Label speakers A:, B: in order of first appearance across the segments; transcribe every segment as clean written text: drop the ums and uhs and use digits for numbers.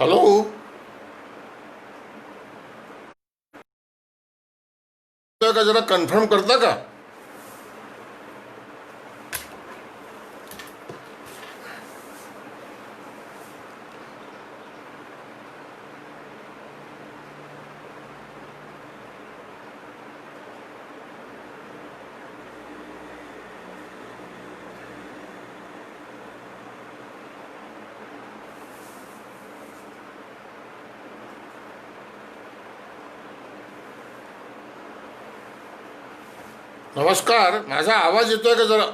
A: Hello. का जरा confirm करता का? नमस्कार. माझा आवाज येतोय का? जरा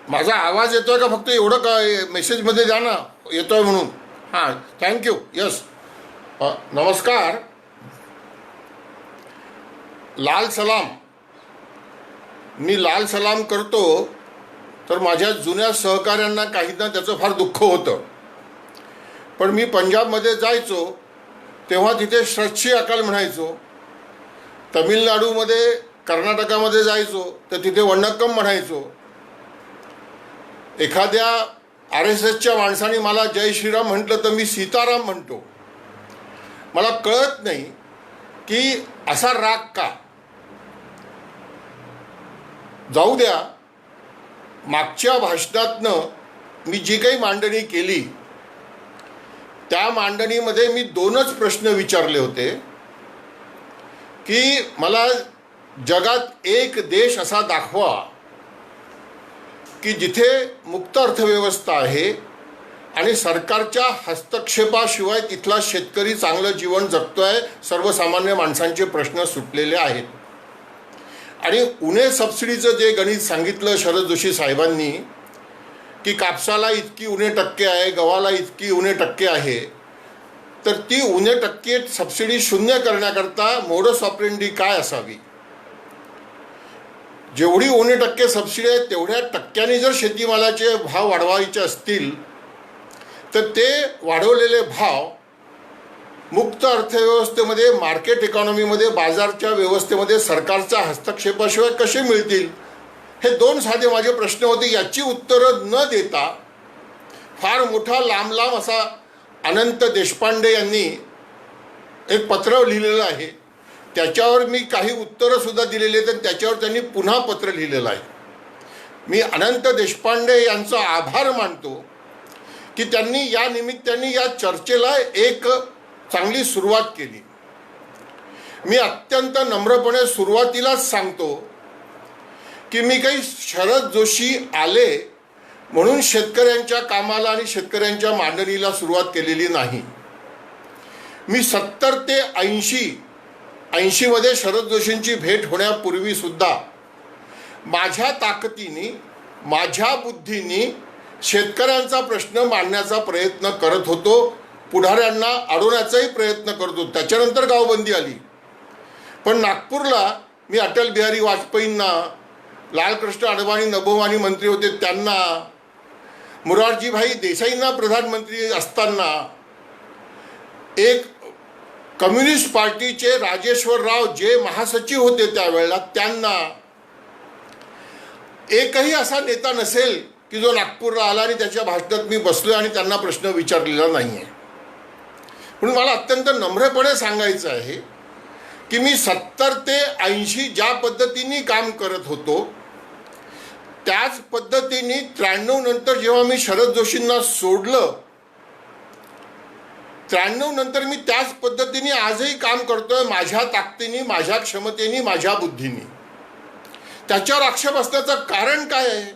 A: माझा आवाज येतोय का? फक्त एवढं काय मेसेजमध्ये द्या ना, येतोय म्हणून. हां, थँक्यू. यस. नमस्कार. लाल सलाम. मी लाल सलाम करतो. तर माझ्या जुन्या सहकाऱ्यांना काहींना त्याचं फार दुःख होतं. पण मी पंजाबमध्ये जायचो तेव्हा तिथे सत श्री अकाल म्हणायचो. तमिळनाडूमध्ये, कर्नाटकामध्ये जायचो तर तिथे वणक्कम म्हणायचो. एखाद्या RSSच्या माणसाने मला जय श्रीराम म्हटलं तर मी सीताराम म्हणतो. मला कळत नाही की असा राग का. जाऊ द्या. मागच्या भाषणातनं मी जी काही मांडणी केली त्या मांडणीमध्ये मी 2च प्रश्न विचारले होते की मला जगात एक देश असा दाखवा की जिथे मुक्त अर्थव्यवस्था आहे आणि सरकारच्या हस्तक्षेपाशिवाय तिथला शेतकरी चांगलं जीवन जगतोय, सर्वसामान्य माणसांचे प्रश्न सुटलेले आहेत. आणि उणे सबसिडीचं जे गणित सांगितलं शरद जोशी साहेबांनी की कापसाला इतकी उणे टक्के आहे, गव्हाला इतकी उणे टक्के आहे, तर ती उणे टक्के सबसिडी शून्य करण्याकरता मोडस ऑपरेंडी काय असावी. जेवढी उणे टक्के सबसिडी आहे तेवढ्या टक्क्यांनी जर शेतीमालाचे भाव वाढवायचे असतील तर ते वाढवलेले भाव मुक्त अर्थव्यवस्थेमध्ये, मार्केट इकॉनॉमीमध्ये, बाजारच्या व्यवस्थेमध्ये सरकारच्या हस्तक्षेपाशिवाय कसे मिळतील. हे 2 साधे माझे प्रश्न होते. याची उत्तरं न देता फार मोठा लांब असा अनंत देशपांडे यांनी एक पत्र लिहिलेलं आहे. त्याच्यावर मी काही उत्तरंसुद्धा दिलेली आहेत आणि त्याच्यावर त्यांनी पुन्हा पत्र लिहिलेलं आहे. मी अनंत देशपांडे यांचा आभार मानतो की त्यांनी या निमित्ताने या चर्चेला एक चांगली सुरुवात केली. मी अत्यंत नम्रपणे सुरुवातीलाच सांगतो की मी काही शरद जोशी आले म्हणून शेतकऱ्यांच्या कामाला आणि शेतकऱ्यांच्या मांडणीला सुरुवात केलेली नाही. मी 70 ते 80 मध्ये शरद जोशींची भेट होण्यापूर्वी सुद्धा माझ्या ताकदीने, माझ्या बुद्धीने शेतकऱ्यांचा प्रश्न मांडण्याचा प्रयत्न करत होतो, पुढाऱ्यांना अडवण्याचाही प्रयत्न करत होतो. त्याच्यानंतर गावबंदी आली. पण नागपूरला मी अटल बिहारी वाजपेयींना, लालकृष्ण अडवाणी नभोवाणी मंत्री होते त्यांना, मोरारजीभाई देसाईंना प्रधानमंत्री असताना, एक कम्युनिस्ट पार्टीचे राजेश्वर राव जे महासचिव होते त्यावेळेला त्यांना, एकही असा नेता नसेल की जो नागपूरला आला आणि त्याच्या भाषणात मी बसलो आणि त्यांना प्रश्न विचारलेला नाही आहे. म्हणून मला अत्यंत नम्रपणे सांगायचं आहे की मी 70 ते 80 ज्या पद्धतीने काम करत होतो त्याच पद्धतीने 93 नंतर जेव्हा मी शरद जोशींना सोडलं, 93 नंतर मी त्याच पद्धतीने आजही काम करतोय, माझ्या ताकदीने, माझ्या क्षमतेने, माझ्या बुद्धीने. त्याच्यावर आक्षेप असण्याचं कारण काय आहे?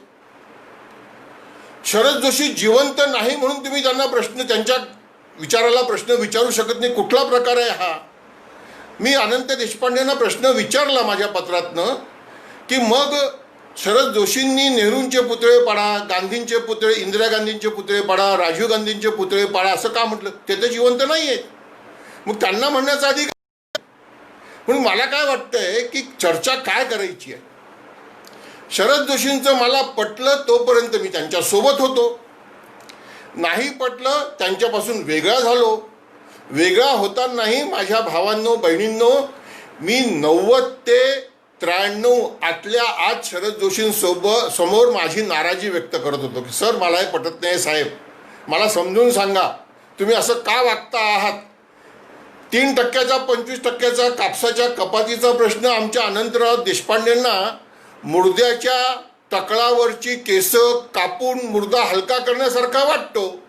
A: शरद जोशी जिवंत नाही म्हणून तुम्ही त्यांना प्रश्न, त्यांच्या विचाराला प्रश्न विचारू शकत नाही. कुठला प्रकार आहे हा? मी अनंत देशपांडेंना प्रश्न विचारला माझ्या पत्रातनं की मग शरद जोशींनी नेहरूंचे पुतळे पाडा, गांधींचे पुतळे, इंदिरा गांधींचे पुतळे पाडा, राजीव गांधींचे पुतळे पाडा असं का म्हटलं? ते तर जिवंत नाही आहेत. मग त्यांना म्हणण्याचा अधिकार. म्हणून मला काय वाटतंय की चर्चा काय करायची आहे. शरद जोशींचं मला पटलं तोपर्यंत मी त्यांच्यासोबत होतो, नाही पटलं त्यांच्यापासून वेगळा झालो. वेगळा होतानाही माझ्या भावांनो, बहिणींनो, मी 90 ते 93 आतल्या आज शरद जोशींसोबत समोर माझी नाराजी व्यक्त करत होतो की सर मला हे पटत नाही साहेब, मला समजून सांगा तुम्ही असं का वागता आहात. 3% 25% कापसाच्या कपातीचा प्रश्न आमच्या अनंतराव देशपांडेंना मुर्द्याच्या तकळावरची केस कापून मुर्दा हलका करण्यासारखा वाटतो.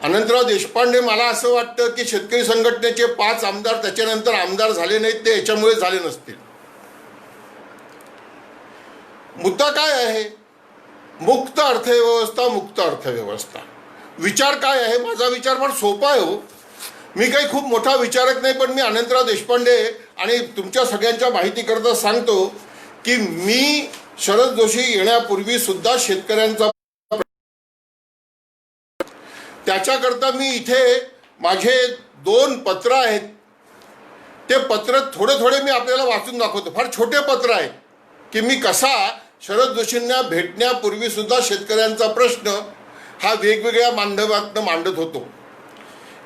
A: अनंतराव देशपांडे मला असं वाटतं की शेतकरी संघटनेचे 5 आमदार त्याच्यानंतर आमदार झाले नाहीत ते याच्यामुळे झाले नसतील. मुद्दा काय आहे? मुक्त अर्थव्यवस्था, मुक्त अर्थव्यवस्था. विचार काय आहे? माझा विचार फार सोपा आहे हो. मी काही खूप मोठा विचारक नाही, पण मी अनंतराव देशपांडे आणि तुमच्या सगळ्यांच्या माहितीकरता सांगतो की मी शरद जोशी येण्यापूर्वी सुद्धा शेतकऱ्यांचा त्याच्याकरता मी इथे माझे 2 पत्र आहेत. ते पत्र थोडे मी आपल्याला वाचून दाखवतो. फार छोटे पत्र आहेत की मी कसा शरद जोशींना भेटण्यापूर्वी सुद्धा शेतकऱ्यांचा प्रश्न हा वेगवेगळ्या माध्यमातून मांडत होतो.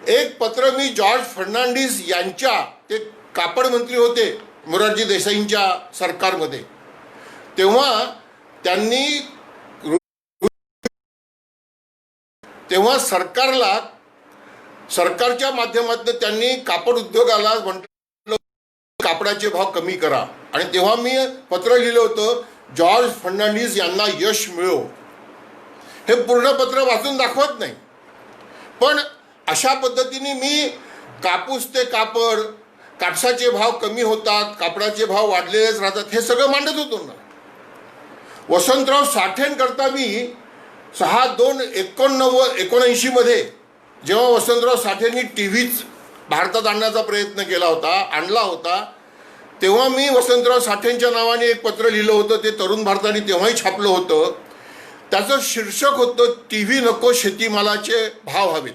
A: एक पत्र मी जॉर्ज फर्नांडिस यांच्या, ते कापड मंत्री होते मोरारजी देसाईंच्या सरकारमध्ये, तेव्हा सरकारच्या माध्यमातून त्यांनी कापड उद्योगाला म्हटलं कापडाचे भाव कमी करा. आणि तेव्हा मी पत्र लिहिलं होतं जॉर्ज फर्नांडिस यांना यश मिळो. हे पूर्ण पत्र वाचून दाखवत नाही, पण अशा पद्धतीने मी कापूस ते कापड, कापसाचे भाव कमी होतात, कापडाचे भाव वाढलेलेच राहतात, हे सगळं मांडत होतो ना. वसंतराव साठेंकरता मी 6/2/79 मध्ये जेव्हा वसंतराव साठेंनी टीव्हीच भारतात आणण्याचा प्रयत्न केला होता, आणला होता, तेव्हा मी वसंतराव साठेंच्या नावाने एक पत्र लिहिलं होतं. ते तरुण भारताने तेव्हाही छापलं होतं. त्याचं शीर्षक होतं टीव्ही नको, शेतीमालाचे भाव हवेत.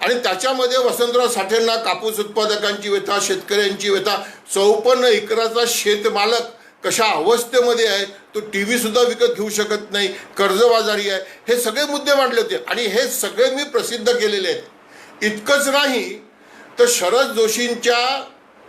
A: आणि त्याच्यामध्ये वसंतराव साठेंना कापूस उत्पादकांची व्यथा, शेतकऱ्यांची व्यथा, 54 एकराचा शेतमालक कशा अवस्थेमध्ये आहे, तो टीव्ही सुद्धा विकत घेऊ शकत नाही, कर्जबाजारी आहे, हे सगळे मुद्दे मांडले होते आणि हे सगळे मी प्रसिद्ध केलेले आहेत. इतकंच नाही तर शरद जोशींच्या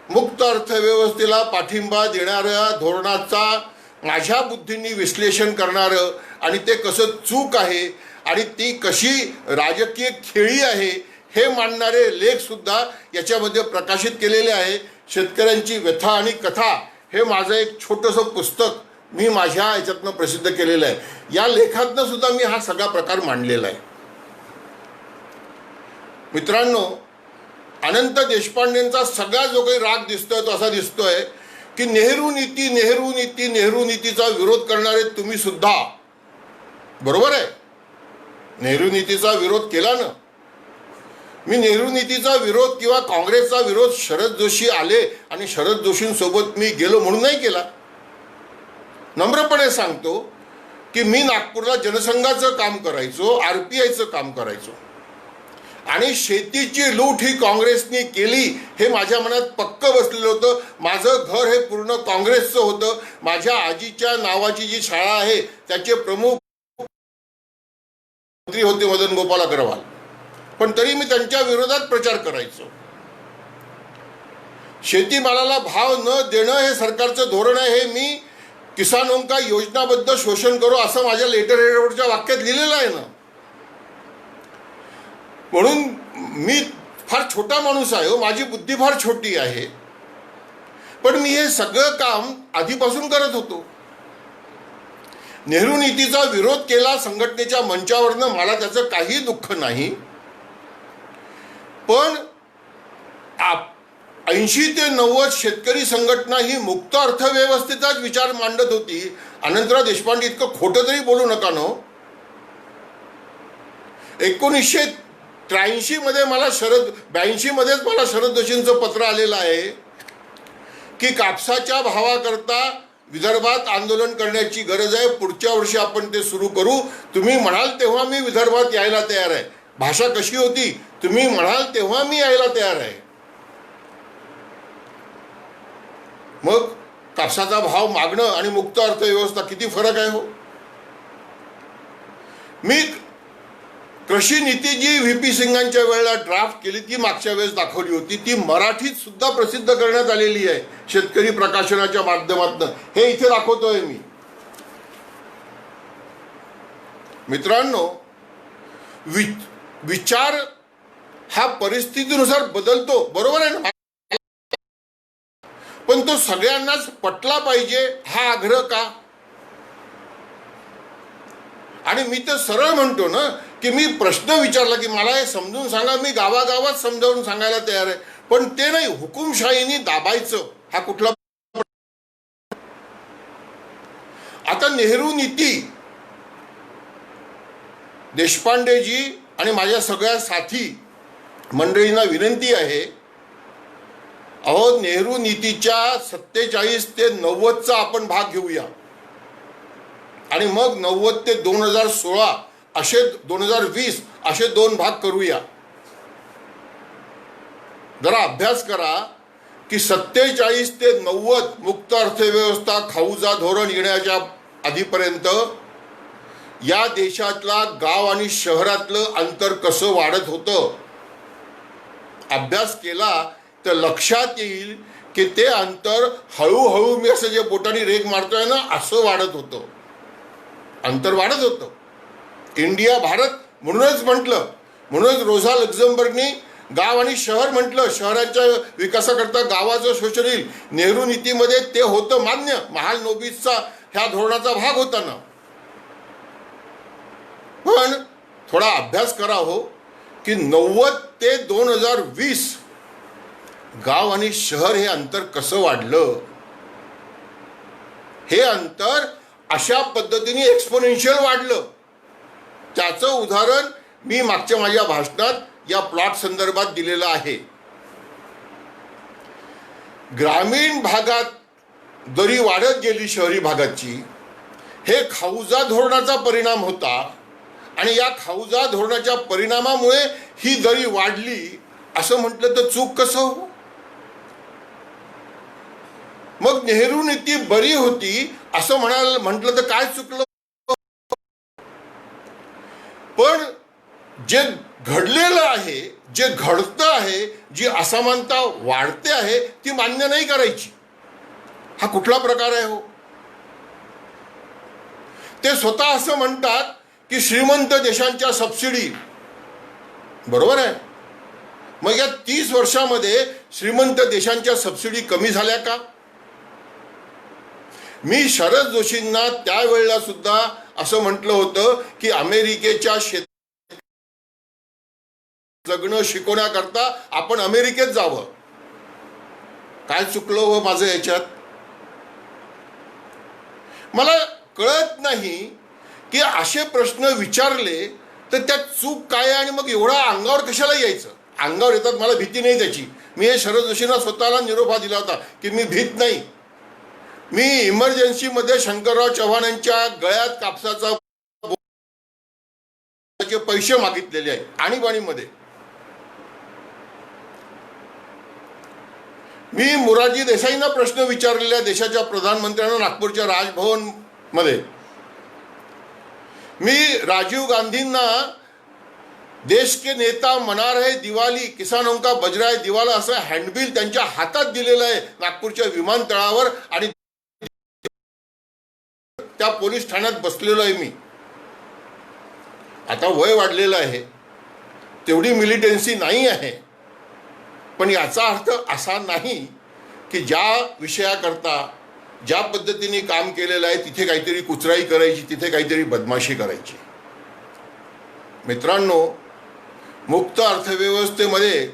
A: मुक्त अर्थव्यवस्थेला पाठिंबा देणाऱ्या धोरणाचा माझ्या बुद्धींनी विश्लेषण करणारं आणि ते कसं चूक आहे आणि ती कशी राजकीय खेळी आहे हे मांडणारे लेखसुद्धा याच्यामध्ये प्रकाशित केलेले आहे. शेतकऱ्यांची व्यथा आणि कथा हे माझं एक छोटंसं पुस्तक मी माझ्या याच्यातनं प्रसिद्ध केलेलं आहे. या लेखातनं सुद्धा मी हा सगळा प्रकार मांडलेला आहे. मित्रांनो, अनंत देशपांडेंचा सगळा जो काही राग दिसतोय तो असा दिसतोय की नेहरू नीतीचा विरोध करणारे तुम्ही सुद्धा, बरोबर आहे, नेहरू नीतीचा विरोध केला ना. मी नेहरू नीतीचा विरोध किंवा काँग्रेसचा विरोध शरद जोशी आले आणि शरद जोशींसोबत मी गेलो म्हणून नाही केला. नम्रपणे सांगतो की मी नागपूरला जनसंघाचं काम करायचो, RPIचं काम करायचो आणि शेतीची लूट ही काँग्रेसने केली हे माझ्या मनात पक्क बसलेलं होतं. माझं घर हे पूर्ण काँग्रेसचं होतं. माझ्या आजीच्या नावाची जी शाळा आहे त्याचे प्रमुख मंत्री होते मदन गोपाल अग्रवाल, पण तरी मी त्यांच्या विरोधात प्रचार करायचो. शेतीमालाला भाव न देणं हे सरकारचं धोरण आहे हे मी किसानों का योजनाबद्ध शोषण करो असं माझ्या लेटर हेडवरच्या वाक्यात लिहिलेलं आहे ना. म्हणून मी फार छोटा माणूस आहे हो, माझी बुद्धी फार छोटी आहे, पण मी हे सगळं काम आधीपासून करत होतो. नेहरू नीतीचा विरोध केला संघटनेच्या मंचावरनं, मला त्याचं काही दुःख नाही. पण 80 ते 90 शेतकरी संघटना ही मुक्त अर्थव्यवस्थेचाच विचार मांडत होती. अनंतराव देशपांडे इतकं खोटं तरी बोलू नका नो. 1983 मध्ये 82 मध्येच मला शरद जोशींचं पत्र आलेलं आहे की कापसाच्या भावाकरता विदर्भात आंदोलन करण्याची गरज आहे, पुढच्या वर्षी आपण ते सुरू करू. तुम्ही म्हणाल तेव्हा मी विदर्भात यायला तयार आहे. भाषा कशी होती? तुम्ही म्हणाल तेव्हा मी यायला तयार आहे. मग कापसाचा भाव मागणं आणि मुक्त अर्थव्यवस्था किती फरक आहे हो. मी कृषी नीती जी व्ही.पी. सिंगांच्या वेळेला ड्राफ्ट केली ती मागच्या वेळेस दाखवली होती, ती मराठीत सुद्धा प्रसिद्ध करण्यात आलेली आहे शेतकरी प्रकाशनाच्या माध्यमातून. हे इथे दाखवतोय मी. मित्रांनो, विचार हा परिस्थितीनुसार बदलतो, बरोबर आहे ना, पण तो सगळ्यांनाच पटला पाहिजे हा आग्रह का? आणि मी तर सरळ म्हणतो ना की मी प्रश्न विचारला की मला हे समजून सांगा, मी गावागावात समजावून सांगायला तयार आहे, पण ते नाही हुकुमशाहीने दाबायचं हा कुठला. आता नेहरू नीती, देशपांडेजी आणि माझ्या सगळ्या साथी मंडळींना विनंती आहे, अहो नेहरू नीतीच्या 47 ते 90चा आपण भाग घेऊया आणि मग 90 ते 2016 असे 2020 असे 2 भाग करूया. जरा अभ्यास करा की 47 ते 90 मुक्त अर्थव्यवस्था खाऊजा धोरण येण्याच्या आधीपर्यंत या देशातला गाव आणि शहरातलं अंतर कसं वाढत होतं. अभ्यास केला तर लक्षात येईल की ते अंतर हळूहळू, मी असं जे बोटाने रेग मारतोय ना, असं वाढत होतं, अंतर वाढत होतं. इंडिया भारत म्हणूनच म्हटलं, म्हणूनच रोझा लक्झमबर्गनी गाव आणि शहर म्हटलं. शहरांच्या विकासाकरता गावाचं शोषण येईल. नेहरू नीतीमध्ये ते होतं मान्य, महालनोबिसचा ह्या धोरणाचा भाग होता ना. पण थोडा अभ्यास करा हो की 90 ते 2020 गाव आणि शहर हे अंतर कसं वाढलं. हे अंतर अशा पद्धतीने एक्सपोनेन्शियल वाढलं. त्याचं उदाहरण मी मागच्या माझ्या भाषणात या प्लॉट संदर्भात दिलेलं आहे. ग्रामीण भागात दरी वाढत गेली शहरी भागाची, हे खाऊजा धोरणाचा परिणाम होता आणि या खाऊजा धोरणाच्या परिणामामुळे ही दरी वाढली असं म्हटलं तर चूक कसं हो. मग नेहरू नीती बरी होती असं म्हटलं तर काय चुकलं. पण जे घडलेलं आहे, जे घडतं आहे, जी असमानता वाढते आहे ती मान्य नाही करायची. हा कुठला प्रकार आहे हो. ते स्वतः असं म्हणतात की श्रीमंत देशांच्या सबसिडी, बरोबर आहे. मग या 30 वर्षामध्ये श्रीमंत देशांच्या सबसिडी कमी झाल्या का? मी शरद जोशींना त्यावेळेला सुद्धा असं म्हटलं होतं की अमेरिकेच्या जगणं शिकवण्याकरता आपण अमेरिकेत जावं. काय चुकलं व माझं याच्यात? मला कळत नाही की असे प्रश्न विचारले तर त्यात चूक काय आणि मग एवढा अंगावर कशाला यायचं. अंगावर येतात, मला भीती नाही त्याची. मी हे शरद जोशींना स्वतःला निरोप दिला होता की मी भीत नाही. मी इमर्जन्सीमध्ये शंकरराव चव्हाणांच्या गळ्यात कापसाचा पैसे मागितलेले आहे आणीबाणीमध्ये. मी मोरारजी देसाईंना प्रश्न विचारलेल्या देशाच्या प्रधानमंत्र्यांना नागपूरच्या राजभवन मध्ये. मी राजीव गांधींना देश के नेता मना रहे दिवाळी, किसानों का बज रहा है दिवाला असं हँडबिल त्यांच्या हातात दिलेलं आहे नागपूरच्या विमानतळावर आणि त्या पोलीस ठाण्यात बसलेलो आहे मी. आता वय वाढलेलं आहे, तेवढी मिलिटन्सी नाही आहे, पण याचा अर्थ असा नाही की ज्या विषयाकरता ज्या पद्धतीने काम केलेलं आहे तिथे काहीतरी कुचराई करायची, तिथे काहीतरी बदमाशी करायची. मित्रांनो, मुक्त अर्थव्यवस्थेमध्ये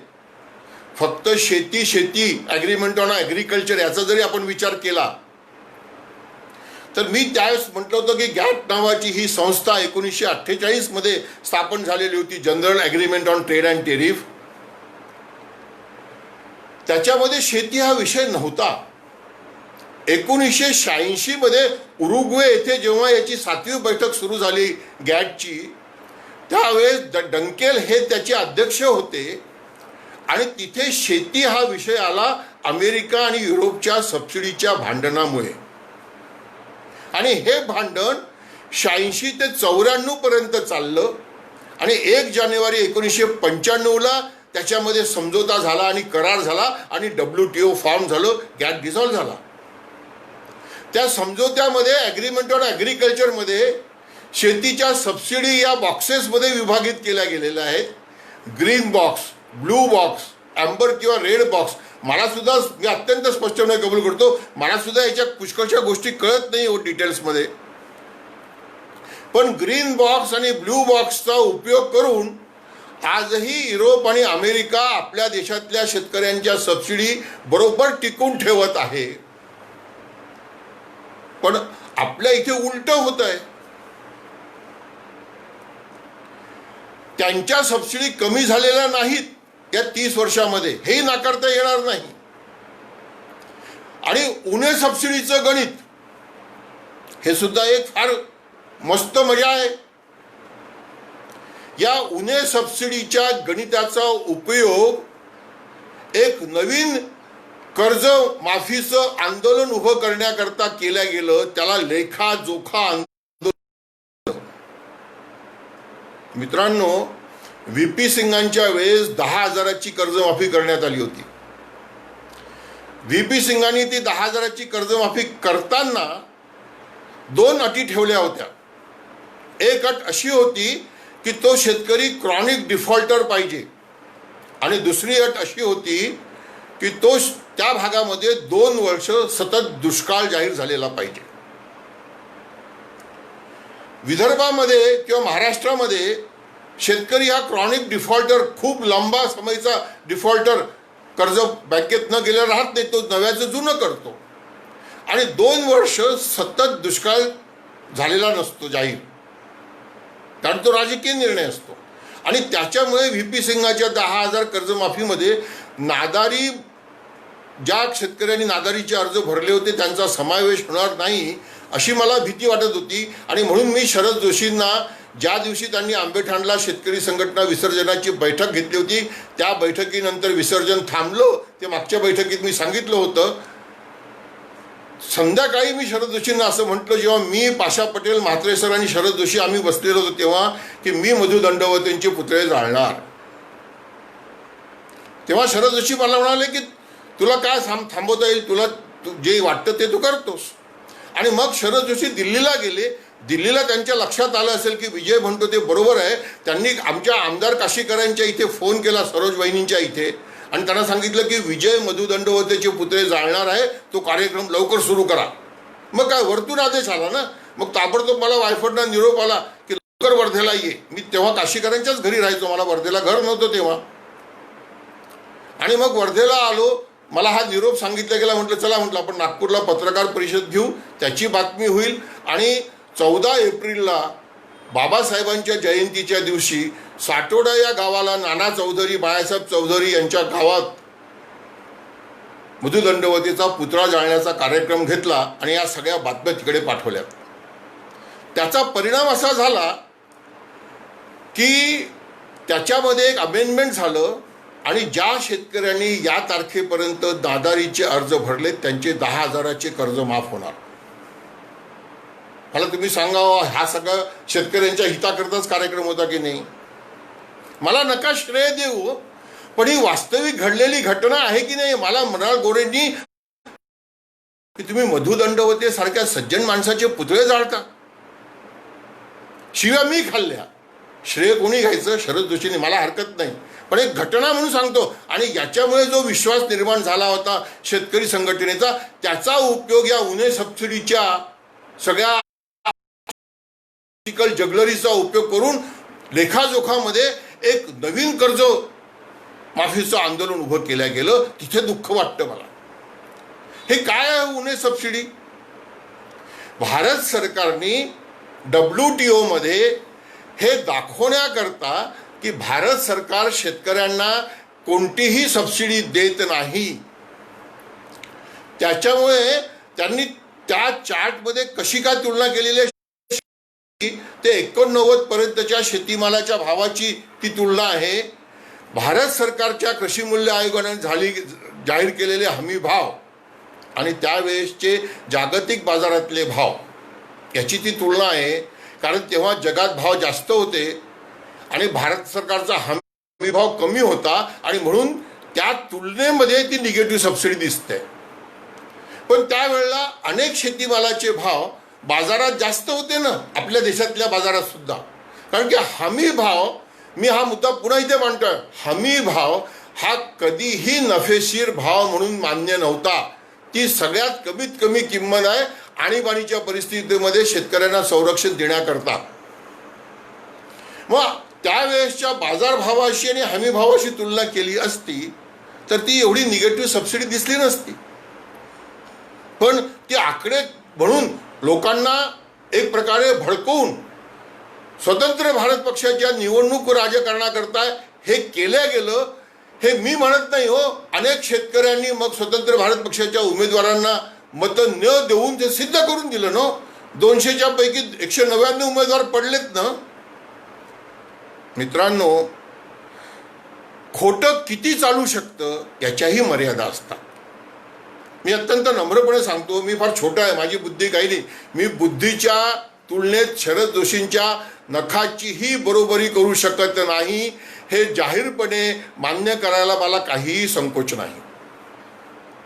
A: फक्त शेती ॲग्रीमेंट ऑन ॲग्रिकल्चर याचा जरी आपण विचार केला तर मी त्यावेळेस म्हटलं होतं की गॅट नावाची ही संस्था 1948 मध्ये स्थापन झालेली होती, general agreement on trade and tariff. त्याच्यामध्ये शेती हा विषय नव्हता. 1986 मध्ये उरुग्वे येथे जेव्हा याची 7वी बैठक सुरू झाली गॅटची, त्यावेळेस डंकेल हे त्याचे अध्यक्ष होते आणि तिथे शेती हा विषय आला अमेरिका आणि युरोपच्या सबसिडीच्या भांडणामुळे. आणि हे भांडण 86 ते 94 पर्यंत चाललं आणि 1 जानेवारी 1995ला त्याच्यामध्ये समझोता झाला आणि करार झाला आणि WTO फॉर्म झालं, गॅट डिझॉल्व्ह झाला. त्या समझोत्यामध्ये ॲग्रीमेंट ऑन ॲग्रिकल्चरमध्ये शेतीच्या सबसिडी या बॉक्सेसमध्ये विभागित केल्या गेलेल्या आहेत. ग्रीन बॉक्स, ब्लू बॉक्स, ॲम्बर किंवा रेड बॉक्स. मला सुद्धा, मी अत्यंत स्पष्टपणे कबूल करतो, मला सुद्धा याच्या पुष्कळशा गोष्टी कळत नाही डिटेल्समध्ये. पण ग्रीन बॉक्स आणि ब्लू बॉक्सचा उपयोग करून आजही युरोप आणि अमेरिका आपल्या देशातल्या शेतकऱ्यांच्या सबसिडी बरोबर टिकून ठेवत आहे. पण आपल्या इथे उलट होत आहे. त्यांच्या सबसिडी कमी झालेल्या नाहीत या 30 वर्षामध्ये, हेही नाकारता येणार नाही. आणि उणे सबसिडीचं गणित हे सुद्धा एक फार मस्त मजा आहे. या उणे सबसिडीच्या गणिताचा उपयोग एक नवीन कर्ज माफीचं आंदोलन उभं करण्याकरता केलं गेलं. त्याला लेखाजोखा आंदोलन. मित्रांनो, VP सिंगांच्या वेळेस 10,000ची कर्जमाफी करण्यात आली होती. VP सिंगांनी ती 10,000ची कर्जमाफी करताना 2 अटी ठेवल्या होत्या. एक अट अशी होती की तो शेतकरी क्रॉनिक डिफॉल्टर पाहिजे, आणि दुसरी अट अशी होती की तो त्या भागामध्ये 2 वर्ष सतत दुष्काळ जाहीर झालेला पाहिजे. विदर्भामध्ये किंवा महाराष्ट्रामध्ये शेतकरी हा क्रॉनिक डिफॉल्टर, खूप लंबा समयचा डिफॉल्टर, कर्ज बँकेत न गेलेला राहत नाही, तो नव्याचं जुनं करतो. आणि 2 वर्ष सतत दुष्काळ झालेला नसतो जाहीर, कारण तो राजकीय निर्णय असतो. आणि त्याच्यामुळे VP सिंगाच्या 10,000 कर्जमाफीमध्ये नादारी, ज्या शेतकऱ्यांनी नादारीचे अर्ज भरले होते त्यांचा समावेश होणार नाही अशी मला भीती वाटत होती. आणि म्हणून मी शरद जोशींना, ज्या दिवशी त्यांनी आंबेठाणला शेतकरी संघटना विसर्जनाची बैठक घेतली होती, त्या बैठकीनंतर विसर्जन थांबलो, ते मागच्या बैठकीत मी सांगितलं होतं. संध्याकाळी मी शरद जोशींना असं म्हटलं, जेव्हा मी, पाशा पटेल, म्हात्रे सर आणि शरद जोशी आम्ही बसलेलो होतो तेव्हा, की मी मधु दंडवतेंचे पुतळे जाळणार. तेव्हा शरद जोशी मला म्हणाले की तुला काय थांबवता येईल, तुला जे वाटतं ते तू करतोस. आणि मग शरद जोशी दिल्लीला गेले. दिल्लीला त्यांच्या लक्षात आलं असेल की विजय म्हणतो ते बरोबर आहे. त्यांनी आमच्या आमदार काशीकरांच्या इथे फोन केला, सरोज वहिनींच्या इथे, आणि त्यांना सांगितलं की विजय मधु दंडवतेचे पुतळे जाळणार आहे, तो कार्यक्रम लवकर सुरू करा. मग काय वरतून आदेश आला ना. मग ताबडतोब मला वायफळनं निरोप आला की लवकर वर्धेला ये. मी तेव्हा काशीकरांच्याच घरी राहायचो, मला वर्धेला घर नव्हतं तेव्हा. आणि मग वर्धेला आलो, मला हा निरोप सांगितला गेला. म्हटलं चला, म्हटलं आपण नागपूरला पत्रकार परिषद घेऊ, त्याची बातमी होईल. आणि 14 एप्रिलला बाबासाहेबांच्या जयंतीच्या दिवशी साटोडा या गावाला नाना चौधरी, बाळासाहेब चौधरी यांच्या गावात मधु दंडवतेचा पुतळा जाळण्याचा कार्यक्रम घेतला आणि या सगळ्या बातम्या तिकडे पाठवल्या. त्याचा परिणाम असा झाला की त्याच्यामध्ये एक अमेंडमेंट झालं आणि ज्या शेतकऱ्यांनी या तारखेपर्यंत नादारीचे अर्ज भरले त्यांचे 10,000चे कर्ज माफ होणार. मला तुम्ही सांगावं, हा सगळं शेतकऱ्यांच्या हिताकरताच कार्यक्रम होता की नाही? मला नका श्रेय देऊ, पण ही वास्तविक घडलेली घटना आहे की नाही? मला मृणाल गोरेंनी की तुम्ही मधु दंडवते सारख्या सज्जन माणसाचे पुतळे जाळता, शिव्या मी खाल्ल्या. श्रेय कोणी घ्यायचं? शरद जोशींनी. मला हरकत नाही, पण एक घटना म्हणून सांगतो. आणि याच्यामुळे जो विश्वास निर्माण झाला होता शेतकरी संघटनेचा, त्याचा उपयोग या उणे सबसिडीच्या सगळ्या जगलरीचा उपयोग करून लेखाजोखामध्ये एक नवीन कर्ज माफीचं आंदोलन उभं केलं गेलं. तिथे दुःख वाटतं मला. हे काय आहे उणे सबसिडी? भारत सरकारने WTO मध्ये हे दाखवण्याकरता की भारत सरकार शेतकऱ्यांना कोणतीही सबसिडी देत नाही, त्याच्यामुळे त्यांनी त्या चार्टमध्ये कशी काय तुलना केलेली आहे, ते 89 पर्यंतच्या शेतीमालाच्या भावाची ती तुलना आहे. भारत सरकारच्या कृषी मूल्य आयोगाने जाहीर केलेले हमी भाव आणि त्यावेळेसचे जागतिक बाजारातले भाव याची ती तुलना आहे. कारण तेव्हा जगात भाव जास्त होते आणि भारत सरकारचा हमी भाव कमी होता आणि म्हणून त्या तुलनेमध्ये ती निगेटिव्ह सबसिडी दिसते. पण त्यावेळेला अनेक शेतीमालाचे भाव बाजारात जास्त होते ना, आपल्या देशातल्या बाजारात सुद्धा. कारण की हमी भाव, मी हा मुद्दा पुन्हा इथे मांडतोय, हमी भाव हा कधीही नफेशीर भाव म्हणून मान्य नव्हता. ती सगळ्यात कमीत कमी किंमत आहे आणीबाणीच्या परिस्थितीमध्ये शेतकऱ्यांना संरक्षण देण्याकरता. मग त्यावेळेसच्या बाजारभावाशी आणि हमी भावाशी तुलना केली असती तर ती एवढी निगेटिव्ह सबसिडी दिसली नसती. पण ती आकडे म्हणून लोकांना एक प्रकारे भडकवून स्वतंत्र भारत पक्षाच्या निवडणूक राजकारणाकरता हे केलं गेलं, हे मी म्हणत नाही हो. अनेक शेतकऱ्यांनी मग स्वतंत्र भारत पक्षाच्या उमेदवारांना मतं न देऊन ते सिद्ध करून दिलं ना. 200च्या पैकी 199 उमेदवार पडलेत ना. मित्रांनो, खोटं किती चालू शकतं याच्याही मर्यादा असतात. मी अत्यंत नम्रपणे सांगतो, मी फार छोटा आहे, माझी बुद्धी काही नाही. मी बुद्धीच्या तुलनेत शरद जोशींच्या नखाचीही बरोबरी करू शकत नाही, हे जाहीरपणे मान्य करायला मला काहीही संकोच नाही.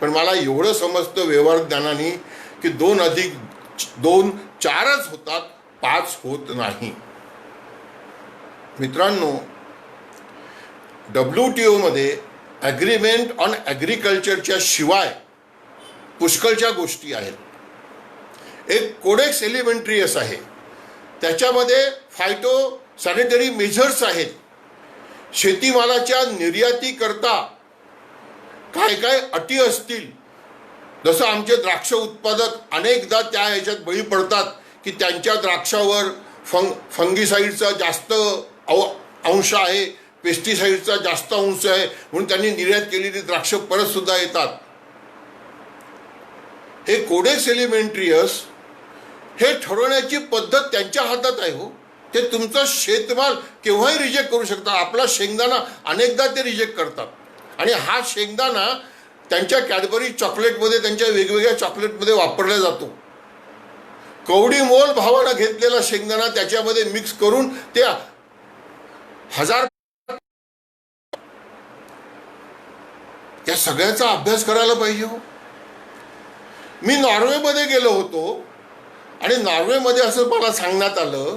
A: पण मला एवढं समजतं व्यवहार ज्ञानाने की 2 अधिक 2 4च होतात, 5 होत नाही. मित्रांनो, WTO मध्ये ॲग्रीमेंट ऑन ॲग्रिकल्चरच्या शिवाय पुष्कळच्या गोष्टी आहेत. एक कोडेक्स एलिमेंट्रियस आहे, त्याच्यामध्ये फायटो सॅनिटरी मेजर्स आहेत. शेतीमालाच्या निर्यातीकरता काय काय अटी असतील, जसं आमचे द्राक्ष उत्पादक अनेकदा त्या ह्याच्यात बळी पडतात की त्यांच्या द्राक्षावर फंगिसाईडचा जास्त अंश आहे, पेस्टिसाईडचा जास्त अंश आहे, म्हणून त्यांनी निर्यात केलेली द्राक्ष परत सुद्धा येतात. हे कोडेक्स एलिमेंट्रियस हे ठरवण्याची पद्धत त्यांच्या हातात आहे हो. ते तुमचा शेतमाल केव्हाही रिजेक्ट करू शकतात. आपला शेंगदाणा अनेकदा ते रिजेक्ट करतात आणि हा शेंगदाणा त्यांच्या कॅडबरी चॉकलेटमध्ये, त्यांच्या वेगवेगळ्या चॉकलेटमध्ये वापरला जातो. कवडी मोल भावानं घेतलेला शेंगदाणा त्याच्यामध्ये मिक्स करून ते 1000, या सगळ्याचा अभ्यास करायला पाहिजे हो. मी नॉर्वेमध्ये गेलो होतो आणि नॉर्वेमध्ये असं मला सांगण्यात आलं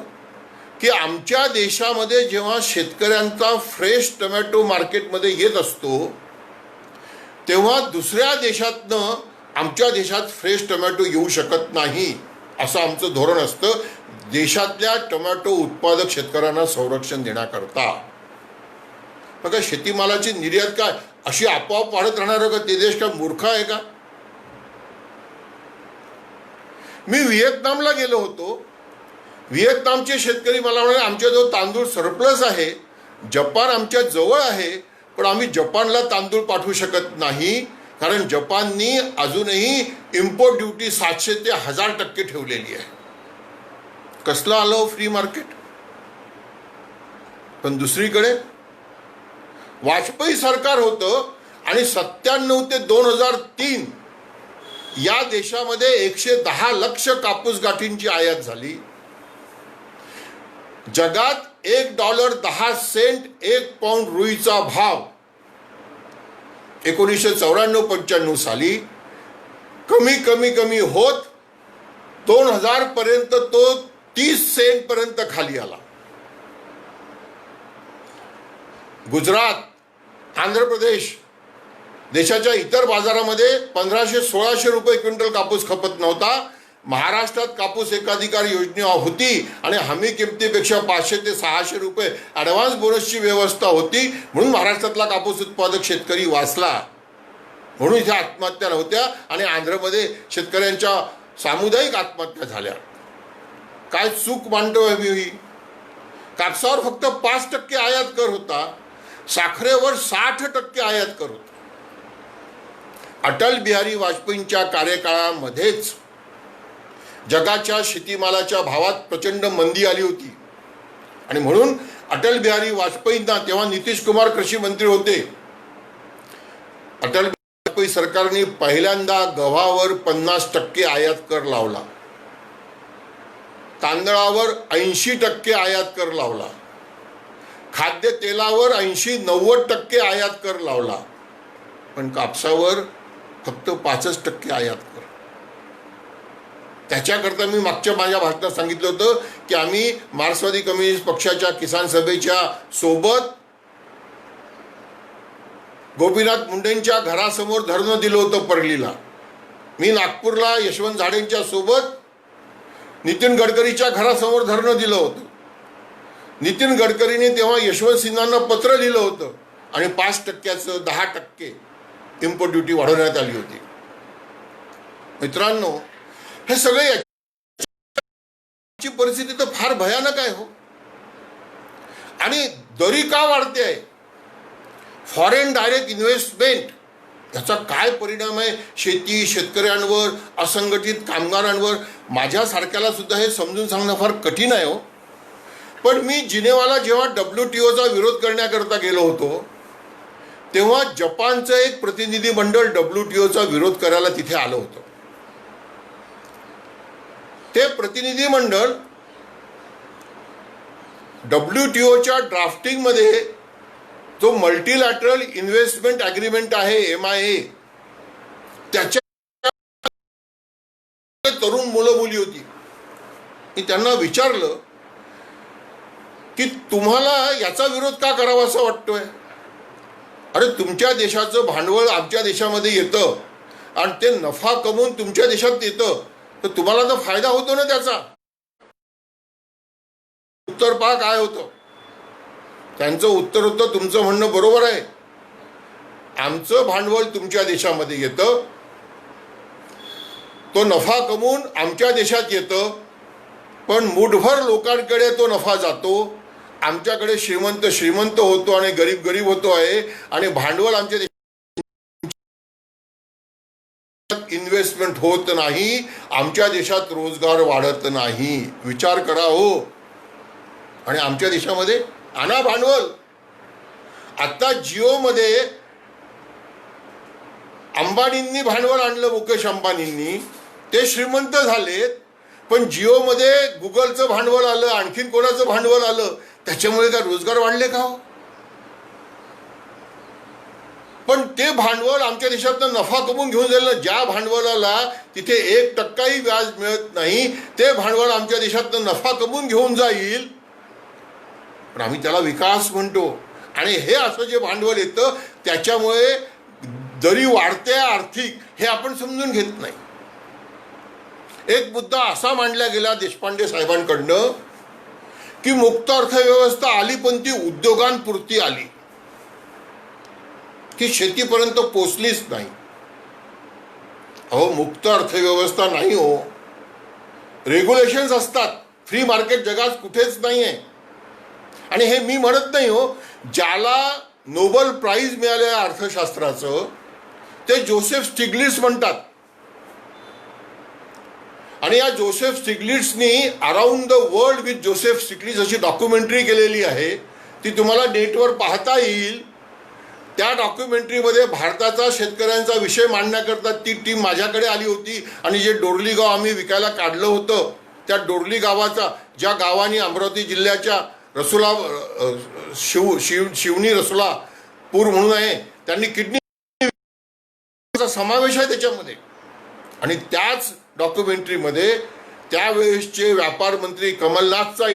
A: की आमच्या देशामध्ये जेव्हा शेतकऱ्यांचा फ्रेश टोमॅटो मार्केटमध्ये येत असतो तेव्हा दुसऱ्या देशातनं आमच्या देशात फ्रेश टोमॅटो येऊ शकत नाही, असं आमचं धोरण असतं देशातल्या टोमॅटो उत्पादक शेतकऱ्यांना संरक्षण देण्याकरता. बघा, शेतीमालाची निर्यात काय अशी आपोआप वाढत राहणार का? ते देश काय मूर्ख आहे का? मी व्हिएतनामला गेलो होतो. व्हिएतनामचे शेतकरी मला म्हणाले आमच्याजवळ तांदूळ सरप्लस आहे, जपान आमच्या जवळ आहे, पण आम्ही जपानला तांदूळ पाठवू शकत नाही कारण जपाननी अजूनही इम्पोर्ट ड्युटी 700 ते 1000% ठेवलेली आहे. कसलं आलं फ्री मार्केट? पण दुसरीकडे वाजपेयी सरकार होतं आणि 97 ते 2003 या देशामध्ये 110 लक्ष कापूस गाठींची आयात झाली. जगात $1.10 1 पाऊंड रुईचा भाव 1994-95 साली कमी कमी कमी होत 2000 पर्यंत तो 30 सेंट पर्यंत खाली आला. गुजरात, आंध्र प्रदेश, देशाच्या इतर बाजारामध्ये 1500-1600 रुपये क्विंटल कापूस खपत नव्हता. महाराष्ट्रात कापूस एकाधिकार योजना होती आणि हमी किमतीपेक्षा 500 ते 600 रुपये ॲडव्हान्स बोनसची व्यवस्था होती, म्हणून महाराष्ट्रातला कापूस उत्पादक शेतकरी वाचला, म्हणून इथे आत्महत्या नव्हत्या आणि आंध्रमध्ये शेतकऱ्यांच्या सामुदायिक आत्महत्या झाल्या. काय चूक मांडतोय मी? कापसावर फक्त 5% आयात कर होता, साखरेवर 60% आयात कर होता. अटल बिहारी वाजपेयींच्या कार्यकाळामध्येच जगाच्या शेतीमालाच्या भावात प्रचंड मंदी आली होती आणि म्हणून अटल बिहारी वाजपेयींना, तेव्हा नितीश कुमार कृषी मंत्री होते, अटल बिहारी वाजपेयी सरकारने पहिल्यांदा गव्हावर 50% आयात कर लावला, तांदळावर 80% आयात कर लावला, खाद्यतेलावर 80-90% आयात कर लावला, पण कापसावर फक्त 5% आयात कर. त्याच्याकरता मी मागच्या माझ्या भाषणात सांगितलं होतं की आम्ही मार्क्सवादी कम्युनिस्ट पक्षाच्या किसान सभेच्या सोबत गोपीनाथ मुंडेंच्या घरासमोर धरणं दिलं होतं परलीला. मी नागपूरला यशवंत झाडेंच्या सोबत नितीन गडकरीच्या घरासमोर धरणं दिलं होतं. नितीन गडकरीने तेव्हा यशवंत सिन्हांना पत्र लिहिलं होतं आणि 5%चं 10% इम्पोर्ट ड्युटी वाढवण्यात आली होती. मित्रांनो, हे सगळे याची परिस्थिती तर फार भयानक आहे हो. आणि दरी का वाढते आहे? फॉरेन डायरेक्ट इन्व्हेस्टमेंट याचा काय परिणाम आहे शेती, शेतकऱ्यांवर, असंघटित कामगारांवर? माझ्यासारख्याला सुद्धा हे समजून सांगणं फार कठीण आहे हो. पण मी जिनेवाला जेव्हा WTOचा विरोध करण्याकरता गेलो होतो तेव्हा जपानचं एक प्रतिनिधी मंडळ WTOचा विरोध करायला तिथे आलं होतं. ते प्रतिनिधी मंडळ WTOच्या ड्राफ्टिंगमध्ये जो मल्टीलॅटरल इन्व्हेस्टमेंट ॲग्रीमेंट आहे MIA, त्याच्या तरुण मुलं मुली होती. मी त्यांना विचारलं की तुम्हाला याचा विरोध का करावा असं वाटतोय? अरे, तुमच्या देशाचं भांडवल आमच्या देशामध्ये येतं आणि ते नफा कमवून तुमच्या देशात येतं, तर तुम्हाला तर फायदा होतो ना त्याचा. उत्तर पहा काय होतं. त्यांचं उत्तर होतं, तुमचं म्हणणं बरोबर आहे, आमचं भांडवल तुमच्या देशामध्ये येतं, तो नफा कमवून आमच्या देशात येतं, पण मुठभर लोकांकडे तो नफा जातो. आमच्याकडे श्रीमंत श्रीमंत होतो आणि गरीब गरीब होतो आहे आणि भांडवल आमच्या देशात इन्व्हेस्टमेंट होत नाही, आमच्या देशात रोजगार वाढत नाही. विचार करा हो. आणि आमच्या देशामध्ये आणा भांडवल. आता जिओमध्ये अंबानींनी भांडवल आणलं, मुकेश अंबानींनी, ते श्रीमंत झालेत, पण जिओमध्ये गुगलचं भांडवल आलं, आणखीन कोणाचं भांडवल आलं, त्याच्यामुळे काय रोजगार वाढले का हो? पण ते भांडवल आमच्या देशातनं नफा कमवून घेऊन जाईल ना. ज्या भांडवलाला तिथे 1% व्याज मिळत नाही, ते भांडवल आमच्या देशातनं नफा कमवून घेऊन जाईल, पण आम्ही त्याला विकास म्हणतो. आणि हे असं जे भांडवल येतं त्याच्यामुळे दरी वाढते आर्थिक, हे आपण समजून घेत नाही. एक मुद्दा असा मांडला गेला देशपांडे साहेबांकडनं की मुक्त अर्थव्यवस्था आली, पण ती उद्योगांपुरती आली, की शेतीपर्यंत पोचलीच नाही. अहो, मुक्त अर्थव्यवस्था नाही हो. रेग्युलेशन्स असतात. फ्री मार्केट जगात कुठेच नाही आहे. आणि हे मी म्हणत नाही हो. ज्याला नोबेल प्राइज मिळालं अर्थशास्त्राचं ते जोसेफ स्टिग्लिट्झ म्हणतात. आणि या जोसेफ स्टिग्लिट्झनी around the world with Joseph Stiglitz अशी डॉक्युमेंटरी केलेली आहे. ती तुम्हाला नेटवर पाहता येईल. त्या डॉक्युमेंटरीमध्ये भारताचा शेतकऱ्यांचा विषय मांडण्याकरता ती टीम माझ्याकडे आली होती. आणि जे डोरली गाव आम्ही विकायला काढलं होतं, त्या डोरली गावाचा, ज्या गावाने अमरावती जिल्ह्याच्या रसुला शिवणी रसुला पूर म्हणून आहे, त्यांनी किडनी समावेश आहे त्याच्यामध्ये. आणि त्याच डॉक्युमेंटरीमध्ये त्यावेळेसचे व्यापार मंत्री कमलनाथचा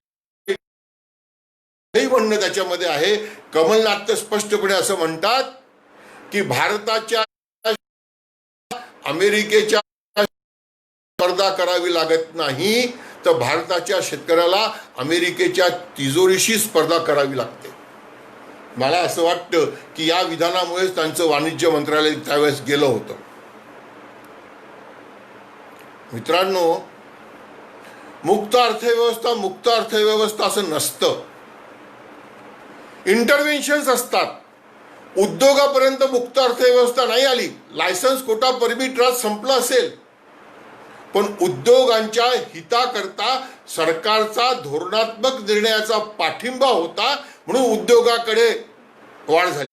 A: म्हणणं त्याच्यामध्ये आहे. कमलनाथ तर स्पष्टपणे असं म्हणतात की भारताच्या अमेरिकेच्या स्पर्धा करावी लागत नाही, तर भारताच्या शेतकऱ्याला अमेरिकेच्या तिजोरीशी स्पर्धा करावी लागते. मला असं वाटतं की या विधानामुळेच त्यांचं वाणिज्य मंत्रालय त्यावेळेस गेलं होतं. मित्रांनो, मुक्त अर्थव्यवस्था असं नसतं. इंटरव्हेन्शन्स असतात. उद्योगापर्यंत मुक्त अर्थव्यवस्था नाही आली. लायसन्स, कोटा, परमिट राज संपला असेल, पण उद्योगांच्या हिताकरता सरकारचा धोरणात्मक निर्णयाचा पाठिंबा होता, म्हणून उद्योगाकडे वाढ झाली.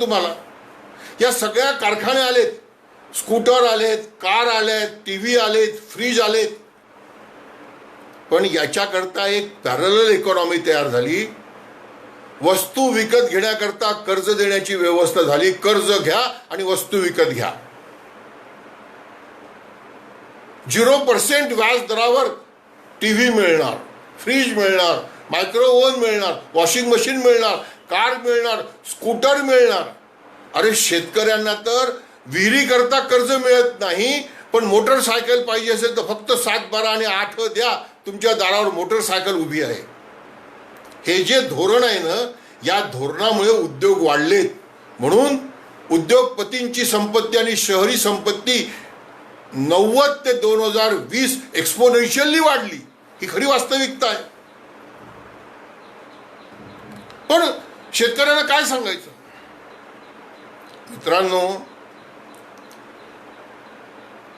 A: तुम्हाला या सगळ्या कारखाने आलेत, स्कूटर आलेत, कार आलेत, TV आलेत, फ्रीज आलेत. पण याच्याकरता एक पॅरलल इकॉनॉमी तयार झाली. वस्तू विकत घेण्याकरता कर्ज देण्याची व्यवस्था झाली. कर्ज घ्या आणि वस्तू विकत घ्या. 0% व्याज दरावर टीव्ही मिळणार, फ्रीज मिळणार, मायक्रोवेव्ह मिळणार, वॉशिंग मशीन मिळणार, कार मिळणार, स्कूटर मिळणार. अरे शेतकऱ्यांना तर विहिरी करता कर्ज मिळत नाही, पण मोटरसायकल पाहिजे असेल तर फक्त 7, 12 आणि 8 द्या, तुमच्या दारावर मोटरसायकल उभी आहे. हे जे धोरण आहे ना, या धोरणामुळे उद्योग वाढलेत. म्हणून उद्योगपतींची संपत्ती आणि शहरी संपत्ती 90 ते 2020 एक्सपोनेन्शियली वाढली. ही खरी वास्तविकता आहे. पण शेतकऱ्यांना काय सांगायचं? मित्रांनो,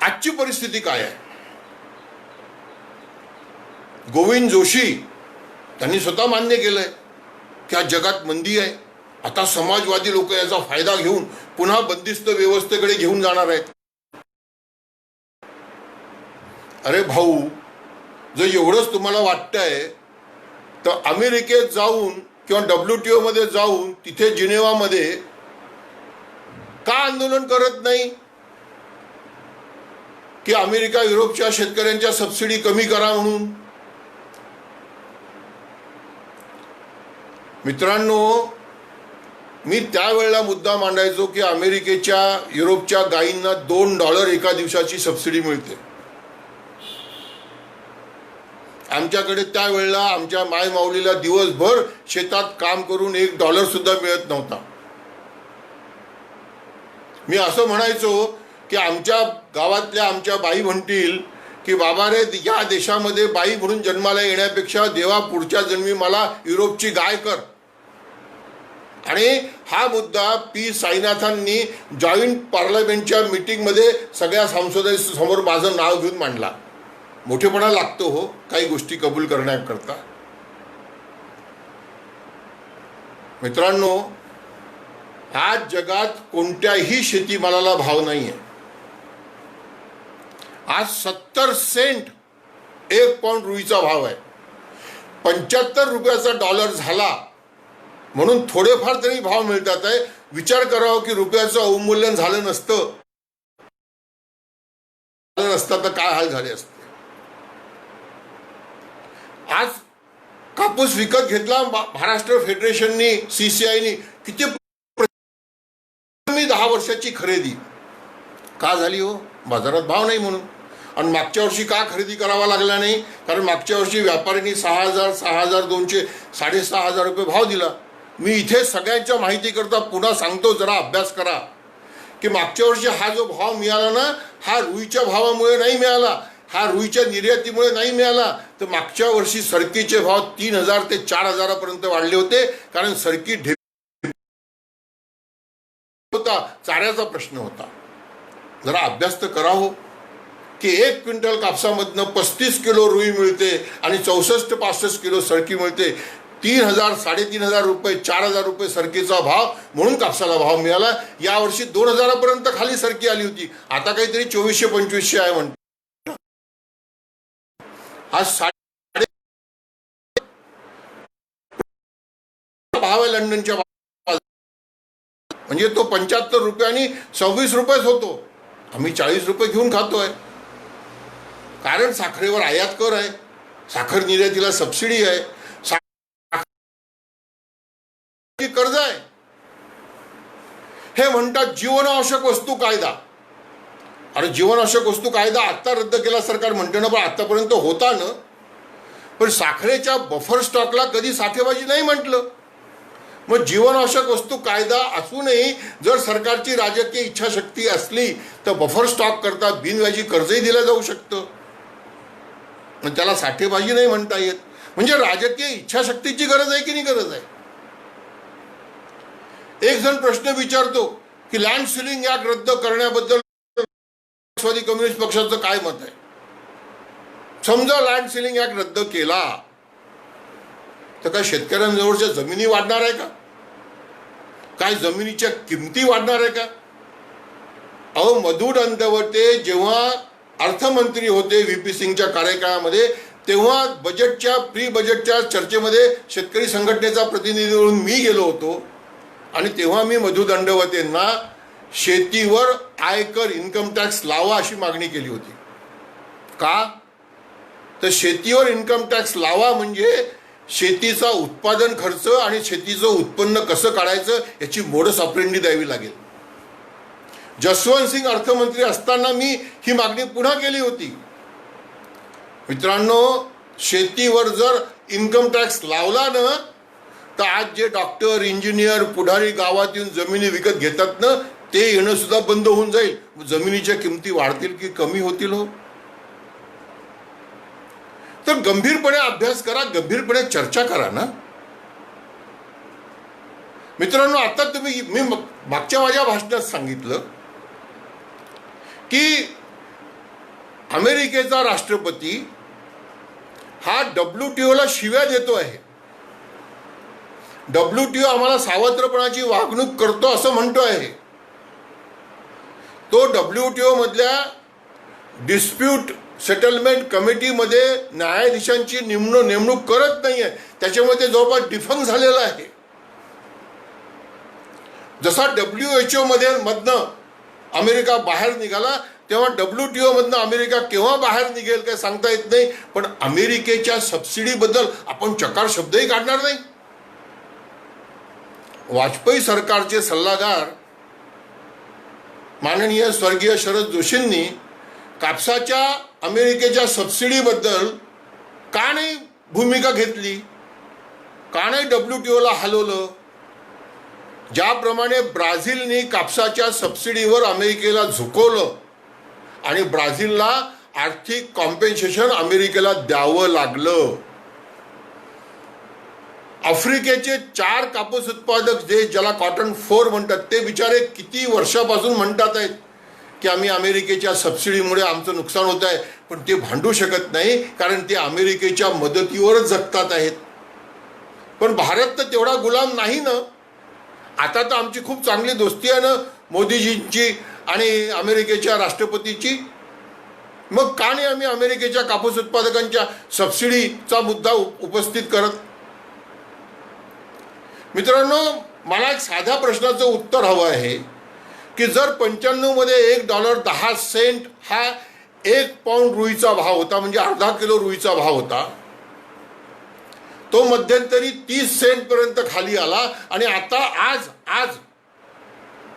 A: आजची परिस्थिती काय आहे? गोविंद जोशी त्यांनी स्वतः मान्य केलंय की आज जगात मंदी आहे. आता समाजवादी लोक याचा फायदा घेऊन पुन्हा बंदिस्त व्यवस्थेकडे घेऊन जाणार आहेत. अरे भाऊ, जर एवढंच तुम्हाला वाटतंय तर अमेरिकेत जाऊन किंवा WTO मध्ये जाऊन तिथे जिनेवामध्ये का आंदोलन करत नाही की अमेरिका युरोपच्या शेतकऱ्यांच्या सबसिडी कमी करा म्हणून? मित्रांनो, मी त्यावेळेला मुद्दा मांडायचो की अमेरिकेच्या युरोपच्या गायींना $2 एका दिवसाची सबसिडी मिळते. आमच्याकडे त्यावेळेला आमच्या मायमाऊलीला दिवसभर शेतात काम करून $1 सुद्धा मिळत नव्हता. मी असं म्हणायचो की आमच्या गावातल्या आमच्या बाई म्हणतील की बाबा रे, या देशामध्ये बाई म्हणून जन्माला येण्यापेक्षा देवा पुढच्या जन्मी मला युरोपची गाय कर. आणि हा मुद्दा पी साईनाथांनी जॉईंट पार्लमेंटच्या मीटिंगमध्ये सगळ्या संसदेसमोर माझं नाव घेऊन मांडला. मोठेपणा लागतो हो काही गोष्टी कबूल करण्याकरता. मित्रांनो, आज जगात कोणत्याही शेतीमालाला भाव नाही आहे. आज 70 सेंट 1 पाऊंड रुईचा भाव आहे. 75 रुपयाचा डॉलर झाला म्हणून थोडेफार तरी भाव मिळतात आहे. विचार करावा की रुपयाचं अवमूल्यन झालं नसतं तर काय हाल झाले असते. आज कापूस विकत घेतला महाराष्ट्र फेडरेशननी, CCIनी. किती 10 वर्षाची खरेदी का झाली हो? बाजारात भाव नाही म्हणून. आणि मागच्या वर्षी का खरेदी करावा लागला नाही? कारण मागच्या वर्षी व्यापाऱ्यांनी 6,000, 6,200, 6,500 रुपये भाव दिला. मी इथे सगळ्यांच्या माहिती करता पुन्हा सांगतो, जरा अभ्यास करा की मागच्या वर्षी हा जो भाव मिळाला ना, हा रुईच्या भावामुळे नाही मिळाला, हा रुईच्या निर्यातीमुळे नाही मिळाला. तर मागच्या वर्षी सरकीचे भाव 3,000 ते 4,000 पर्यंत वाढले होते. कारण सरकी होता, चाऱ्याचा प्रश्न होता. जरा अभ्यास तर करा हो की 1 क्विंटल कापसामधनं 35 किलो रुई मिळते आणि 64-65 किलो सरकी मिळते. 3,000, 3,500 रुपये, 4,000 रुपये सरकीचा भाव म्हणून कापसाला भाव मिळाला. यावर्षी 2,000 पर्यंत खाली सरकी आली होती. आता काहीतरी 2400-2500 आहे म्हणतो. हा भाव आहे लंडनच्या भाव, म्हणजे तो 75 रुपये आणि 26 रुपयेच होतो. आम्ही 40 रुपये घेऊन खातोय. कारण साखरेवर आयात कर आहे, साखर निर्यातीला सबसिडी आहे, कर्ज आहे. हे म्हणतात जीवनावश्यक वस्तू कायदा. अरे जीवनावश्यक वस्तू कायदा आत्ता रद्द केला सरकार म्हणते ना, पण आतापर्यंत होता ना. पण साखरेच्या बफर स्टॉकला कधी साठेबाजी नाही म्हटलं. मग जीवनावश्यक वस्तू कायदा असूनही जर सरकारची राजकीय इच्छाशक्ती असली तर बफर स्टॉक करता बिनव्याजी कर्जही दिलं जाऊ शकतं. पण त्याला साठेबाजी नाही म्हणता येत. म्हणजे राजकीय इच्छाशक्तीची गरज आहे की नाही गरज आहे? एक जण प्रश्न विचारतो की लँड सिलिंग ऍक्ट रद्द करण्याबद्दल राष्ट्रवादी कम्युनिस्ट पक्षाचं काय मत आहे? समजा लँड सिलिंग ऍक्ट रद्द केला तर काय शेतकऱ्यांजवळच्या जमिनी वाढणार आहे का? काय जमिनीच्या किमती वाढणार आहे का? अहो, मधु दंतवते जेव्हा अर्थमंत्री होते VP सिंगच्या कार्यकाळामध्ये, तेव्हा प्री बजेटच्या चर्चेमध्ये शेतकरी संघटनेचा प्रतिनिधी म्हणून मी गेलो होतो आणि तेव्हा मी मधु दंडवतेंना शेतीवर आयकर इन्कम टॅक्स लावा अशी मागणी केली होती. का तर शेतीवर इन्कम टॅक्स लावा म्हणजे शेतीचा उत्पादन खर्च आणि शेतीचं उत्पन्न कसं काढायचं याची मोडस ऑपरेंडी द्यावी लागेल. जसवंत सिंग अर्थमंत्री असताना मी ही मागणी पुन्हा केली होती. मित्रांनो, शेतीवर जर इन्कम टॅक्स लावला ना तर आज जे डॉक्टर इंजिनियर पुढारी गावात येऊन जमिनी विकत घेतात ना ते येणं सुद्धा बंद होऊन जाईल. जमिनीच्या किमती वाढतील की कमी होतील हो? तर गंभीरपणे अभ्यास करा, गंभीरपणे चर्चा करा ना मित्रांनो. आता मी मागच्या माझ्या भाषणात सांगितलं की अमेरिकेचा राष्ट्रपती हा WTO ला शिव्या देतो आहे. WTO आम्हाला सावत्रपणाची वागणूक करतो असं म्हणतो आहे. तो WTO मधल्या डिस्प्यूट सेटलमेंट कमिटीमध्ये न्यायाधीशांची नेमणूक करत नाहीये. त्याच्यामध्ये जवळपास डिफंक झालेला आहे. जसा WHO मधनं अमेरिका बाहेर निघाला तेव्हा WTO मधनं अमेरिका केव्हा बाहेर निघेल काय सांगता येत नाही. पण अमेरिकेच्या सबसिडीबद्दल आपण चकार शब्दही काढणार नाही. वाजपेयी सरकारचे सल्लागार माननीय स्वर्गीय शरद जोशींनी कापसाच्या अमेरिकेच्या सबसिडीबद्दल का नाही भूमिका घेतली, का नाही WTO ला हलवलं? ज्याप्रमाणे ब्राझीलने कापसाच्या सबसिडीवर अमेरिकेला झुकवलं आणि ब्राझीलला आर्थिक कॉम्पेन्सेशन अमेरिकेला द्यावं लागलं. आफ्रिकेचे 4 कापूस उत्पादक देश ज्याला कॉटन 4 म्हणतात ते बिचारे किती वर्षापासून म्हणतात आहेत की आम्ही अमेरिकेच्या सबसिडीमुळे आमचं नुकसान होत आहे, पण ते भांडू शकत नाही कारण ते अमेरिकेच्या मदतीवरच जगतात आहेत. पण भारत तर तेवढा गुलाम नाही ना. आता तर आमची खूप चांगली दोस्ती आहे ना मोदीजींची आणि अमेरिकेच्या राष्ट्रपतीची. मग का नाही आम्ही अमेरिकेच्या कापूस उत्पादकांच्या सबसिडीचा मुद्दा उपस्थित करत? मित्रांनो, मला एक साध्या प्रश्नाचं उत्तर हवं आहे की जर 95 मध्ये $1.10 हा 1 पाऊंड रुईचा भाव होता, म्हणजे अर्धा किलो रुईचा भाव होता, तो मध्यंतरी 30 सेंट पर्यंत खाली आला आणि आता आज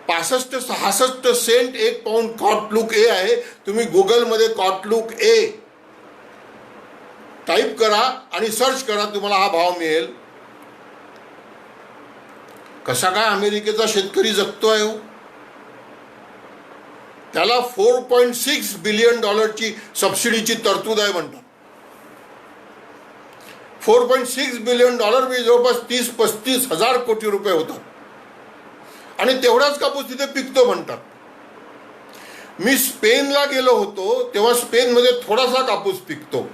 A: 65-66 सेंट 1 पाऊंड कॉटलूक ए आहे. तुम्ही गुगलमध्ये कॉटलूक ए टाईप करा आणि सर्च करा, तुम्हाला हा भाव मिळेल. कसा काय अमेरिकेचा शेतकरी जगतोय हो? त्याला $4.6 बिलियन सबसिडीची तरतूद आहे म्हणतात. $4.6 बिलियन म्हणजे जवळपास 30-35 हजार कोटी रुपये होतात आणि तेवढाच कापूस तिथे पिकतो म्हणतात. मी स्पेनला गेलो होतो तेव्हा स्पेनमध्ये थोडासा कापूस पिकतो,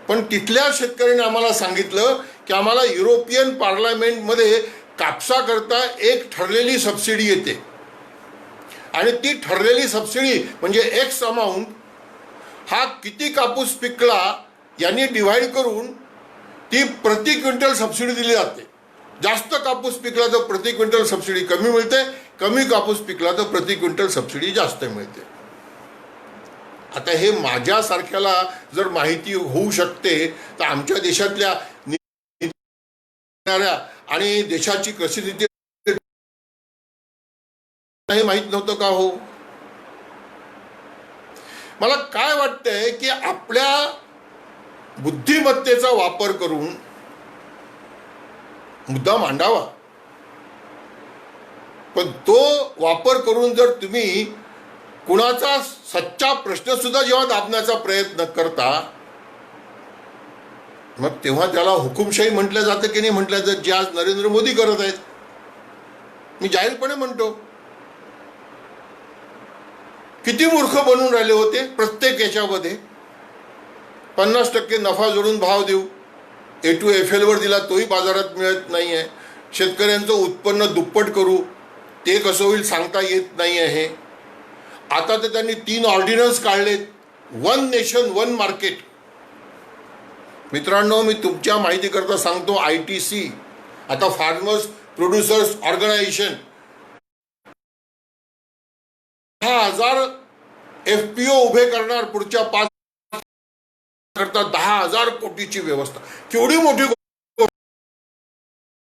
A: पण तिथल्या शेतकऱ्यांनी आम्हाला सांगितलं की आम्हाला युरोपियन पार्लमेंटमध्ये कापसाकरता एक ठरलेली सबसिडी येते आणि ती ठरलेली सबसिडी म्हणजे एक्स अमाऊंट हा किती कापूस पिकला यांनी डिव्हाइड करून ती प्रति क्विंटल सबसिडी दिली जाते. जास्त कापूस पिकला तर प्रति क्विंटल सबसिडी कमी मिळते, कमी कापूस पिकला तर प्रति क्विंटल सबसिडी जास्त मिळते. आता हे माझ्यासारख्याला जर माहिती होऊ शकते तर आमच्या देशातल्या आणि देशाची कृषी नीती हे माहीत नव्हतं का हो? मला काय वाटतंय की आपल्या बुद्धिमत्तेचा वापर करून मुद्दा मांडावा, पण तो वापर करून जर तुम्ही कुणाचा सच्चा प्रश्न सुद्धा जेव्हा दाबण्याचा प्रयत्न करता मग तेव्हा त्याला हुकुमशाही म्हटलं जातं की नाही म्हटलं जातं, जे आज नरेंद्र मोदी करत आहेत. मी जाहीरपणे म्हणतो, किती मूर्ख बनून राहिले होते. प्रत्येक याच्यामध्ये 50% नफा जोडून भाव देऊ, A2FL वर दिला तोही बाजारात मिळत नाही आहे. शेतकऱ्यांचं उत्पन्न दुप्पट करू, ते कसं होईल सांगता येत नाही आहे. आता तर त्यांनी 3 ऑर्डिनन्स काढलेत. 1 नेशन 1 मार्केट मित्रांनो, मी तुमच्या माहितीकरता सांगतो, ITC आता फार्मर्स प्रोड्युसर्स ऑर्गनायझेशन 10,000 FPO उभे करणार पुढच्या 5 करता 10,000 कोटीची व्यवस्था. केवढी मोठी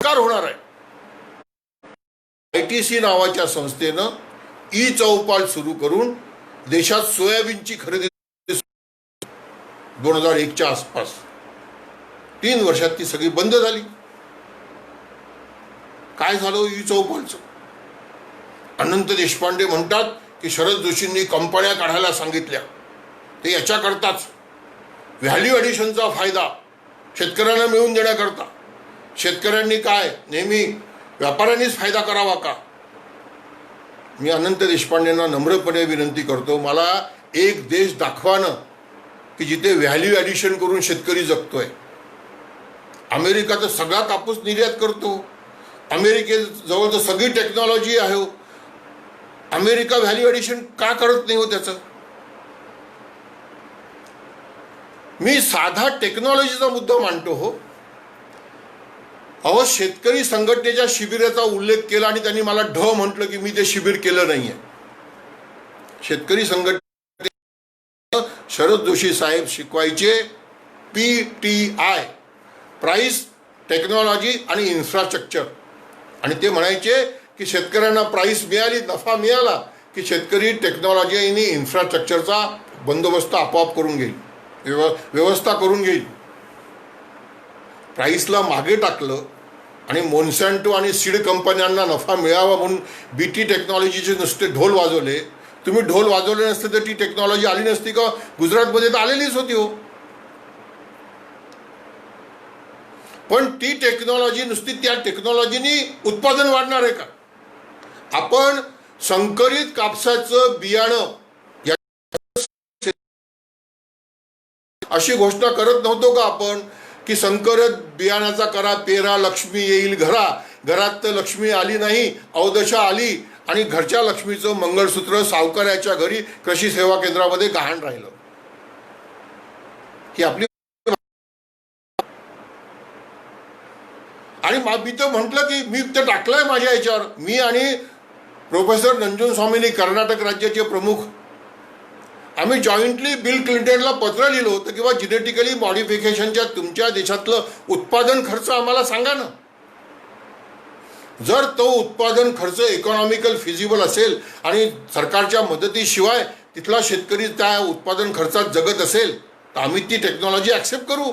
A: होणार आहे. ITC नावाच्या संस्थेनं चौपाल सुरू करून देशात सोयाबीनची खरेदी 2001च्या आसपास 3 वर्षात ती सगळी बंद झाली. काय झालं चौपालचं? अनंत देशपांडे म्हणतात की शरद जोशींनी कंपन्या काढायला सांगितल्या. ते याच्याकरताच व्हॅल्यू ॲडिशनचा फायदा शेतकऱ्यांना मिळवून देण्याकरता. शेतकऱ्यांनी काय नेहमी व्यापाऱ्यांनीच फायदा करावा का? मी अनंत देशपांडेंना नम्रपणे विनंती करतो, मला एक देश दाखवा ना की जिथे व्हॅल्यू ॲडिशन करून शेतकरी जगतोय. अमेरिका तर सगळा कापूस निर्यात करतो. अमेरिकेजवळ तर सगळी टेक्नॉलॉजी आहे. अमेरिका व्हॅल्यू ॲडिशन का करत नाही हो त्याचं? मी साधा टेक्नॉलॉजीचा मुद्दा मांडतो हो. अहो, शेतकरी संघटनेच्या शिबिराचा उल्लेख केला आणि त्यांनी मला म्हटलं की मी ते शिबिर केलं नाहीये. शेतकरी संघटने शरद जोशी साहेब शिकवायचे PTI, प्राइस, टेक्नॉलॉजी आणि इन्फ्रास्ट्रक्चर. आणि ते म्हणायचे की शेतकऱ्यांना प्राइस मिळाली, नफा मिळाला की शेतकरी टेक्नॉलॉजी आणि इन्फ्रास्ट्रक्चरचा बंदोबस्त आपोआप करून घेईल, व्यवस्था करून घेईल. प्राइसला मागे टाकलं आणि मोन्सॅन्टो आणि सीड कंपन्यांना नफा मिळावा म्हणून BT टेक्नॉलॉजीचे नुसते ढोल वाजवले. तुम्ही ढोल वाजवले नसते तर ती टेक्नॉलॉजी आली नसती का? गुजरातमध्ये तर आलेलीच होती हो. पण ती टेक्नॉलॉजी नुसती त्या टेक्नॉलॉजीनी उत्पादन वाढणार आहे का? आपण संकरित कापसाचं बियाणं अशी घोषणा करत नव्हतो का आपण की संकरित बियाणाचा करा पेरा, लक्ष्मी येईल घरा. घरात तर लक्ष्मी आली नाही, अवदशा आली आणि घरच्या लक्ष्मीचं मंगळसूत्र सावकाराच्या घरी कृषी सेवा केंद्रामध्ये गहाण राहिलं. ही आपली. आणि मी तर म्हटलं की मी ते टाकलंय माझ्या याच्यावर. मी आणि प्रोफेसर नंजुन स्वामींनी, कर्नाटक राज्याचे प्रमुख, आम्ही जॉईंटली बिल क्लिंटनला पत्र लिहिलं होतं किंवा जेनेटिकली मॉडिफिकेशनच्या तुमच्या देशातलं उत्पादन खर्च आम्हाला सांगा ना. जर तो उत्पादन खर्च इकॉनॉमिकल फिजिबल असेल आणि सरकारच्या मदतीशिवाय तिथला शेतकरी त्या उत्पादन खर्चात जगत असेल तर आम्ही ती टेक्नॉलॉजी ॲक्सेप्ट करू.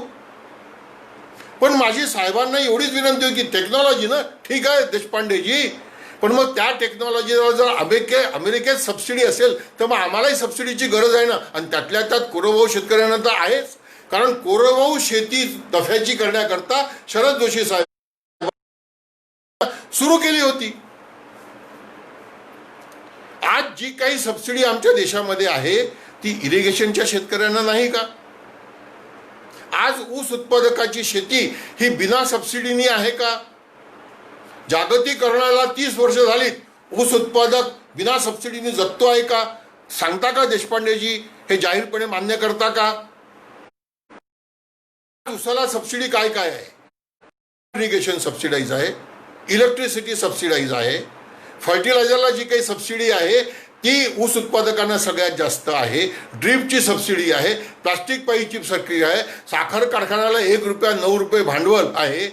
A: पण माझी साहेबांना एवढीच विनंती होती की टेक्नॉलॉजी ना ठीक आहे देशपांडेजी, पण मग त्या टेक्नॉलॉजीवर जर अमेरिकेत सबसिडी असेल तर मग आम्हालाही सबसिडीची गरज आहे ना. आणि त्यातल्या त्यात कोरडवाहू शेतकऱ्यांना तर आहेच, कारण कोरडवाहू शेती नफ्याची करण्याकरता शरद जोशी साहेब सुरू केली होती. आज जी काही सबसिडी आमच्या देशामध्ये आहे ती इरिगेशनच्या शेतकऱ्यांना नाही का? आज ऊस उत्पादकाची शेती ही बिना सबसिडीनी आहे का? जागतिकीकरणाला 30 वर्ष झालीत, ऊस उत्पादक बिना सबसिडीने जगतो आहे का? सांगता का देशपांडेजी? हे जाहीरपणे मान्य करता का? ऊसाला सबसिडी काय काय आहे? इरिगेशन सबसिडाईज आहे, इलेक्ट्रिसिटी सबसिडाईज आहे, फर्टिलायझरला जी काही सबसिडी आहे ती ऊस उत्पादकांना सगळ्यात जास्त आहे, ड्रीपची सबसिडी आहे, प्लास्टिक पाईपची सबसिडी आहे, साखर कारखान्याला 1 रुपया 9 रुपये भांडवल आहे,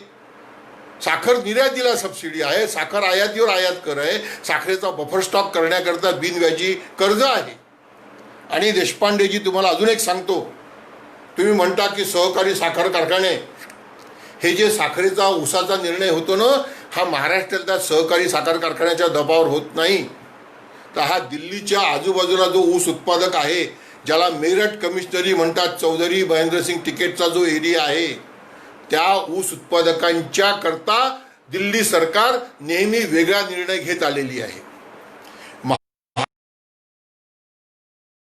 A: साखर निर्यातीला सबसिडी आहे, साखर आयातीवर आयात कर आहे, साखरेचा बफर स्टॉक करण्याकरता बिनव्याजी कर्ज आहे. आणि देशपांडेजी तुम्हाला अजून एक सांगतो, तुम्ही म्हणता की सहकारी साखर कारखाने, हे जे साखरेचा ऊसाचा निर्णय होतो ना हा महाराष्ट्रातल्या सहकारी साखर कारखान्याच्या दबावावर होत नाही, तर हा दिल्लीच्या आजूबाजूला जो ऊस उत्पादक आहे ज्याला मेरठ कमिशनरी म्हणतात, चौधरी महेंद्रसिंग टिकेटचा जो एरिया आहे त्या ऊस उत्पादकांच्या करता दिल्ली सरकार नेहमी वेगळा निर्णय घेत आलेली आहे.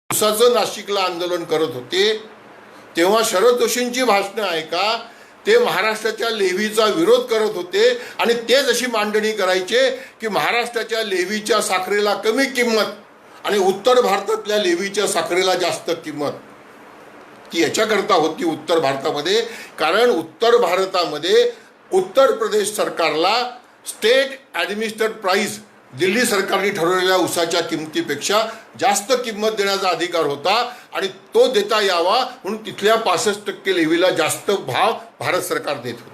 A: ऊसाचं नाशिकला आंदोलन करत होते तेव्हा शरद जोशींची भाषणं ऐका, ते महाराष्ट्राच्या लेव्हीचा विरोध करत होते आणि तेच अशी मांडणी करायचे की महाराष्ट्राच्या लेव्हीच्या साखरेला कमी किंमत आणि उत्तर भारतातल्या लेव्हीच्या साखरेला जास्त किंमत. ती याच्याकरता होती उत्तर भारतामध्ये, कारण उत्तर भारतामध्ये उत्तर प्रदेश सरकारला स्टेट ॲडमिनिस्ट्रेटेड प्राईस दिल्ली सरकारने ठरवलेल्या ऊसाच्या किमतीपेक्षा जास्त किंमत देण्याचा अधिकार होता आणि तो देता यावा म्हणून तिथल्या 65% लेव्हीला जास्त भाव भारत सरकार देत होतं.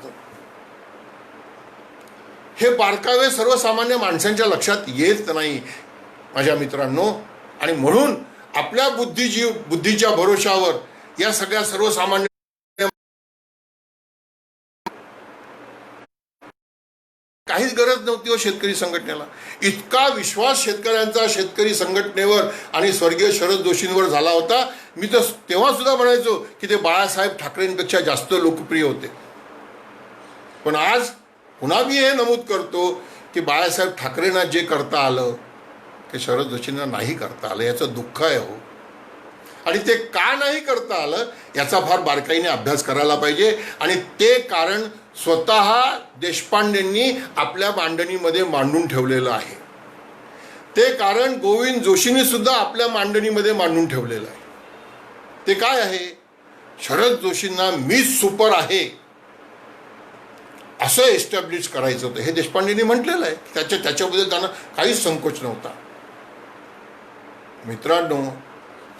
A: हे बारकावे सर्वसामान्य माणसांच्या लक्षात येत नाही माझ्या मित्रांनो. आणि म्हणून आपल्या बुद्धीच्या भरोशावर या सगळ्या सर्वसामान्य काहीच गरज नव्हती हो शेतकरी संघटनेला. इतका विश्वास शेतकऱ्यांचा शेतकरी संघटनेवर आणि स्वर्गीय शरद जोशींवर झाला होता. मी तर तेव्हा सुद्धा म्हणायचो की ते बाळासाहेब ठाकरेंपेक्षा जास्त लोकप्रिय होते. पण आज पुन्हा मी हे नमूद करतो की बाळासाहेब ठाकरेंना जे करता आलं ते शरद जोशींना नाही करता आलं, याचं दुःख आहे हो. आणि ते का नाही करता आलं याचा फार बारकाईने अभ्यास करायला पाहिजे. आणि ते कारण स्वतः देशपांडेंनी आपल्या मांडणीमध्ये मांडून ठेवलेलं आहे. ते कारण गोविंद जोशींनी सुद्धा आपल्या मांडणीमध्ये मांडून ठेवलेलं आहे. ते काय आहे? शरद जोशींना मीच सुपर आहे असं एस्टॅब्लिश करायचं होतं. हे देशपांडेंनी म्हटलेलं आहे. त्याच्याबद्दल त्यांना काहीच संकोच नव्हता. मित्रांनो,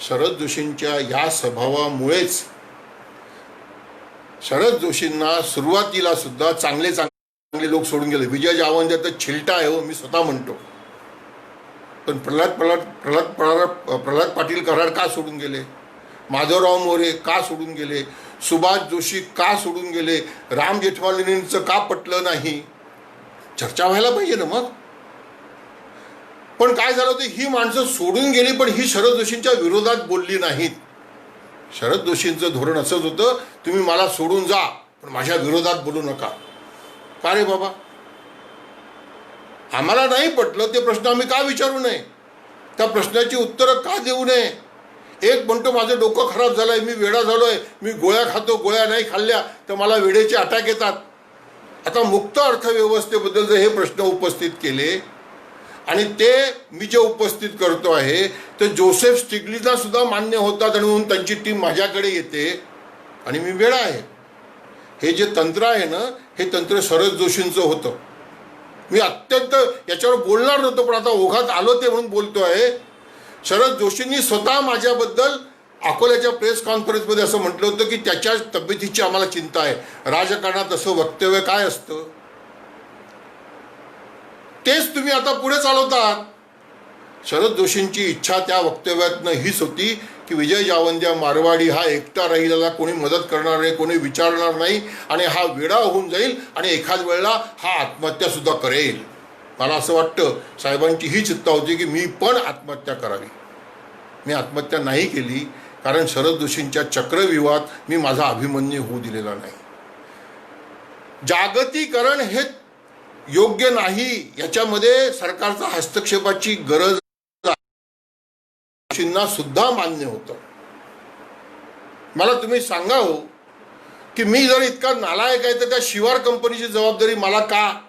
A: शरद जोशींच्या या स्वभावामुळेच शरद जोशींना सुरुवातीला सुद्धा चांगले लोक सोडून गेले. विजय जावंदे तर छिलटा आहे हो, मी स्वतः म्हणतो. पण प्रल्हाद पाटील कराड का सोडून गेले? माधवराव मोरे का सोडून गेले? सुभाष जोशी का सोडून गेले? राम जेठमलानींचं का पटलं नाही? चर्चा व्हायला पाहिजे ना मग. पण काय झालं होतं, ही माणसं सोडून गेली पण ही शरद जोशींच्या विरोधात बोलली नाहीत. शरद जोशींचं धोरण असंच होतं, तुम्ही मला सोडून जा पण माझ्या विरोधात बोलू नका. का रे बाबा? आम्हाला नाही पटलं ते प्रश्न आम्ही का विचारू नये? त्या प्रश्नाची उत्तरं का देऊ नये? एक म्हणतो माझं डोकं खराब झालंय, मी वेडा झालोय, मी गोळ्या खातो, गोळ्या नाही खाल्ल्या तर मला वेडेचे अटॅक येतात. आता मुक्त अर्थव्यवस्थेबद्दल जर हे प्रश्न उपस्थित केले आणि ते मी जे उपस्थित करतो आहे तर जोसेफ स्टिग्लिट्झला सुद्धा मान्य होतात आणि म्हणून त्यांची टीम माझ्याकडे येते आणि मी वेडा आहे. हे जे तंत्र आहे ना, हे तंत्र शरद जोशींचं होतं. मी अत्यंत याच्यावर बोलणार नव्हतो पण आता ओघात आलो ते म्हणून बोलतो आहे. शरद जोशींनी स्वतः माझ्याबद्दल अकोल्याच्या प्रेस कॉन्फरन्समध्ये असं म्हटलं होतं की त्याच्या तब्येतीची आम्हाला चिंता आहे. राजकारणात असं वक्तव्य काय असतं? तेच तुम्ही आता पुढे चालवतात. शरद जोशींची इच्छा त्या वक्तव्यातनं हीच होती की विजय जावंद्या मारवाडी हा एकटा राहिलेला, कोणी मदत करणार नाही, कोणी विचारणार नाही आणि हा वेडा होऊन जाईल आणि एखाद वेळेला हा आत्महत्या सुद्धा करेल. मला असं वाटतं साहेबांची ही चिंता होती की मी पण आत्महत्या करावी. मी आत्महत्या नाही केली कारण शरद जोशींच्या चक्रव्यूहात मी माझा अभिमन्यू होऊ दिलेला नाही. जागतिकीकरण हे योग्य नाही, याच्यामध्ये सरकारचा हस्तक्षेपाची गरज सुद्धा मान्य होतं. मला तुम्ही सांगा हो की मी जर इतका नालायक आहे तर त्या शिवार कंपनीची जबाबदारी मला का?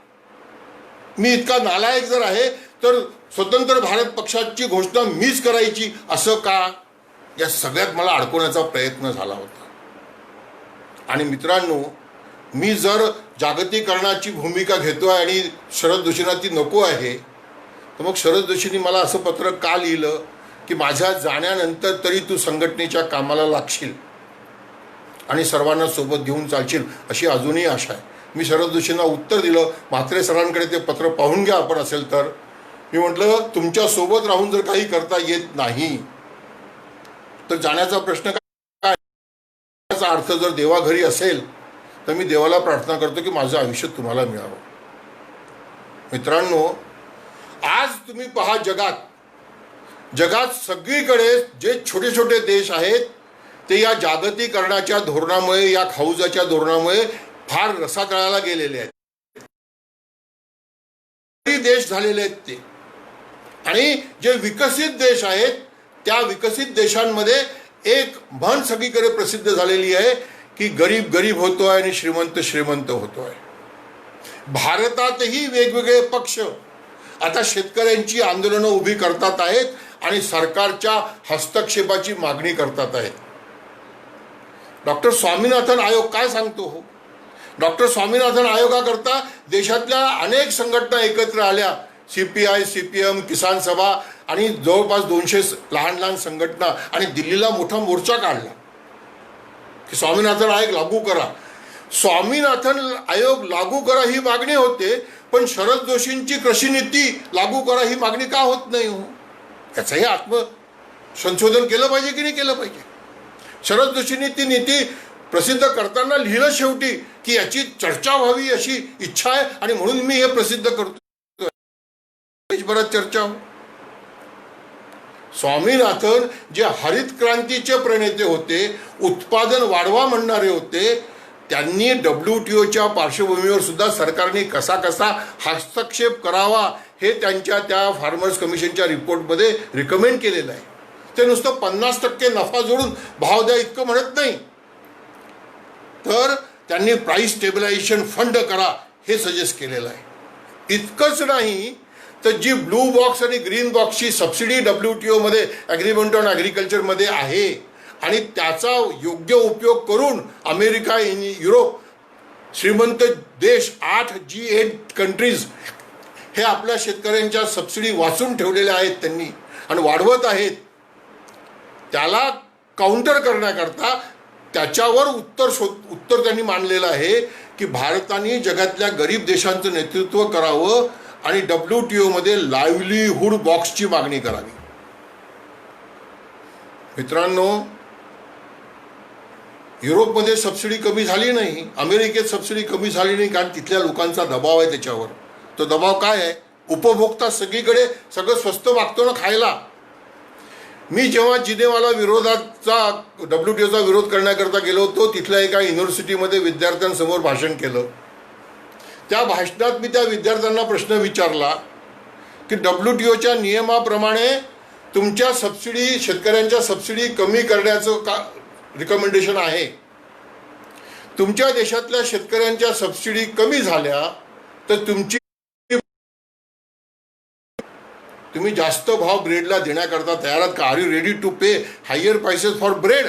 A: मी इतका नालायक जर आहे तर स्वतंत्र भारत पक्षाची घोषणा मीच करायची असं का? या सगळ्यात मला अडकवण्याचा प्रयत्न झाला होता. आणि मित्रांनो, मी जर जागतिकीकरणाची भूमिका घेतोय आणि शरद जोशींना ती नको आहे तर मग शरद जोशींनी मला असं पत्र का लिहिलं की माझ्या जाण्यानंतर तरी तू संघटनेच्या कामाला लागशील आणि सर्वांना सोबत घेऊन चालशील अशी अजूनही आशा आहे. मी शरद जोशींना उत्तर दिलं. म्हात्रे सरांकडे ते पत्र पाहून घ्या आपण असेल तर. मी म्हटलं तुमच्यासोबत राहून जर काही करता येत नाही तर जाण्याचा प्रश्न काय? याचा अर्थ जर देवाघरी असेल तर मी देवाला प्रार्थना करतो की माझं आयुष्य तुम्हाला मिळावं. मित्रांनो, आज तुम्ही पहा जगात सगळीकडे जे छोटे छोटे देश आहेत ते या जागतिकीकरणाच्या धोरणामुळे, या खाऊजाच्या धोरणामुळे फार रसातळाला गेलेले आहेत. देश झालेले आहेत ते. आणि जे विकसित देश आहेत त्या विकसित देशांमध्ये एक म्हण सगळीकडे प्रसिद्ध झालेली आहे की गरीब गरीब होतोय आणि श्रीमंत श्रीमंत होतोय. भारतातही वेगवेगळे पक्ष आता शेतकऱ्यांची आंदोलनं उभी करतात आहेत आणि सरकारच्या हस्तक्षेपाची मागणी करतात आहेत. डॉक्टर स्वामीनाथन आयोग काय सांगतो हो? डॉक्टर स्वामीनाथन आयोगाकरता देशातल्या अनेक संघटना एकत्र आल्या, CPI, CPM, किसान सभा आणि जवळपास 200 लहान लहान संघटना, आणि दिल्लीला मोठा मोर्चा काढला की स्वामीनाथन आयोग लागू करा. स्वामीनाथन आयोग लागू करा ही मागणी होते, पण शरद जोशींची कृषी नीती लागू करा ही मागणी का होत नाही हो? याचंही आत्मसंशोधन केलं पाहिजे की नाही केलं पाहिजे? शरद जोशींनी ती नीती प्रसिद्ध करताना लिहिलं शेवटी की याची चर्चा व्हावी अशी इच्छा आहे, आणि म्हणून मी हे प्रसिद्ध करतो. देशभरात चर्चा हो. स्वामीनाथन जे हरित क्रांतीचे प्रणेते होते, उत्पादन वाढवा म्हणणारे होते, त्यांनी WTOच्या पार्श्वभूमीवर सुद्धा सरकारने कसा कसा हस्तक्षेप करावा हे त्यांच्या त्या फार्मर्स कमिशनच्या रिपोर्टमध्ये रिकमेंड केलेलं आहे. ते नुसतं 50% नफा जोडून भाव द्या इतकं म्हणत नाही, तर त्यांनी प्राइस स्टेबिलायझेशन फंड करा हे सजेस्ट केलेलं आहे. इतकंच नाही तर जी ब्लू बॉक्स आणि ग्रीन बॉक्सची सबसिडी WTOमध्ये ॲग्रीमेंट ऑन ॲग्रिकल्चरमध्ये आहे, आणि त्याचा योग्य उपयोग करून अमेरिका, युरोप, श्रीमंत देश 8 G8 कंट्रीज हे आपल्या शेतकऱ्यांच्या सबसिडी वाचून ठेवलेल्या आहेत त्यांनी आणि वाढवत आहेत. त्याला काउंटर करण्याकरता त्याच्यावर उत्तर त्यांनी मांडलेलं आहे की भारताने जगातल्या गरीब देशांचं नेतृत्व करावं आणि WTOमध्ये लाईव्हलीहूड बॉक्सची मागणी करावी. मित्रांनो, युरोपमध्ये सबसिडी कमी झाली नाही, अमेरिकेत सबसिडी कमी झाली नाही, कारण तिथल्या लोकांचा दबाव आहे त्याच्यावर. तो दबाव काय आहे? उपभोक्ता सगळीकडे सगळं स्वस्त मागतो ना खायला. मी जेव्हा जिनेवाला विरोधाचा WTOचा विरोध करण्याकरता गेलो होतो, तिथल्या एका युनिव्हर्सिटीमध्ये विद्यार्थ्यांसमोर भाषण केलं. त्या भाषणात मी त्या विद्यार्थ्यांना प्रश्न विचारला की WTOच्या नियमाप्रमाणे तुमच्या सबसिडी, शेतकऱ्यांच्या सबसिडी कमी करण्याचं का रिकमेंडेशन आहे? तुमच्या देशातल्या शेतकऱ्यांच्या सबसिडी कमी झाल्या तर तुम्ही जास्त भाव ब्रेडला देण्याकरता तयार आहात का? Are you ready to pay higher prices for bread?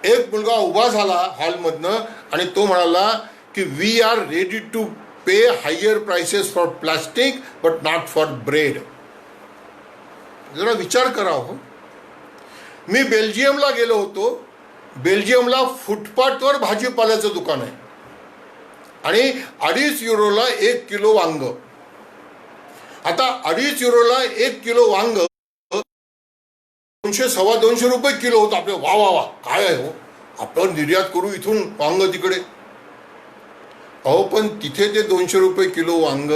A: एक मुलगा उभा झाला हॉलमधनं आणि तो म्हणाला की we are ready to pay higher prices for plastic but not for bread. जरा विचार करा हो. मी बेल्जियमला गेलो होतो. बेल्जियमला फुटपाथवर भाजीपाल्याचं दुकान आहे आणि 2.5 युरोला 1 किलो वांग. आता 2.5 युरोला 1 किलो वांग 200-250 रुपये किलो होतं. आपले वा वा वा काय आहे हो, आपण निर्यात करू इथून वांग तिकडे. अहो पण तिथे ते 200 रुपये किलो वांग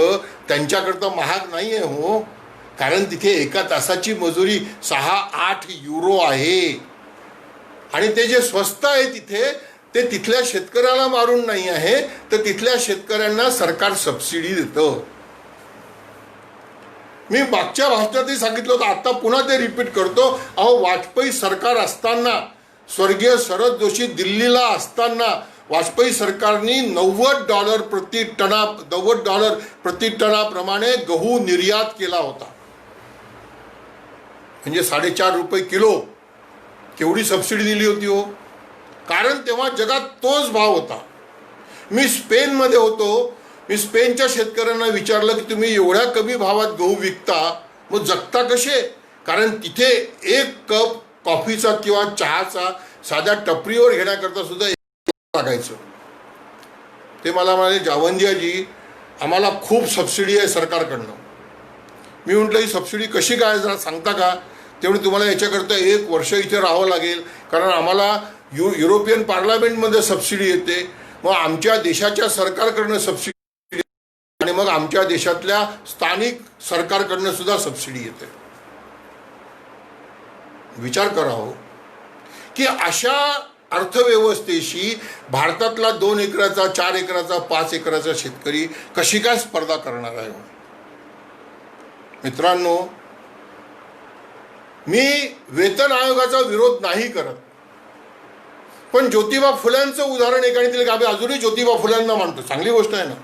A: त्यांच्याकरता महाग नाही आहे हो, कारण तिथे एका तासाची मजुरी 6-8 युरो आहे. आणि ते जे स्वस्त आहे तिथे ते तिथल्या शेतकऱ्याला मारून नाही आहे, तर तिथल्या शेतकऱ्यांना सरकार सबसिडी देतं. मी मागच्या भाषणातही सांगितलं होतं, आता पुन्हा ते रिपीट करतो. अहो वाजपेयी सरकार असताना, स्वर्गीय शरद जोशी दिल्लीला असताना वाजपेयी सरकारने $90 प्रति टनाप्रमाणे गहू निर्यात केला होता. म्हणजे 4.5 रुपये किलो. केवढी सबसिडी दिली होती हो, कारण तेव्हा जगात तोच भाव होता. मी स्पेनमध्ये होतो. मी स्पेनच्या शेतकऱ्यांना विचारलं की तुम्ही एवढ्या कमी भावात गहू विकता, मग जगता कसे? कारण तिथे 1 कप कॉफीचा किंवा चहाचा साध्या टपरीवर घेण्याकरता सुद्धा लागायचं. ते मला म्हणाले, जावंदियाजी आम्हाला खूप सबसिडी आहे सरकारकडनं. मी म्हटलं ही सबसिडी कशी काय जरा सांगता का? तेवढी तुम्हाला याच्याकरता 1 वर्ष इथे राहावं लागेल, कारण आम्हाला युरोपियन पार्लमेंटमध्ये सबसिडी येते, मग आमच्या देशाच्या सरकारकडनं सबसिडी, आणि मग आमच्या देशातल्या स्थानिक सरकारकडनं सुद्धा सबसिडी येते. विचार करा हो की अशा अर्थव्यवस्थेशी भारतातला 2 एकराचा, 4 एकराचा, 5 एकराचा शेतकरी कशी काय स्पर्धा करणार आहे? मित्रांनो, मी वेतन आयोगाचा विरोध नाही करत, पण ज्योतिबा फुल्यांचं उदाहरण एकाने दिलं की आम्ही अजूनही ज्योतिबा फुल्यांना मानतो. चांगली गोष्ट आहे ना.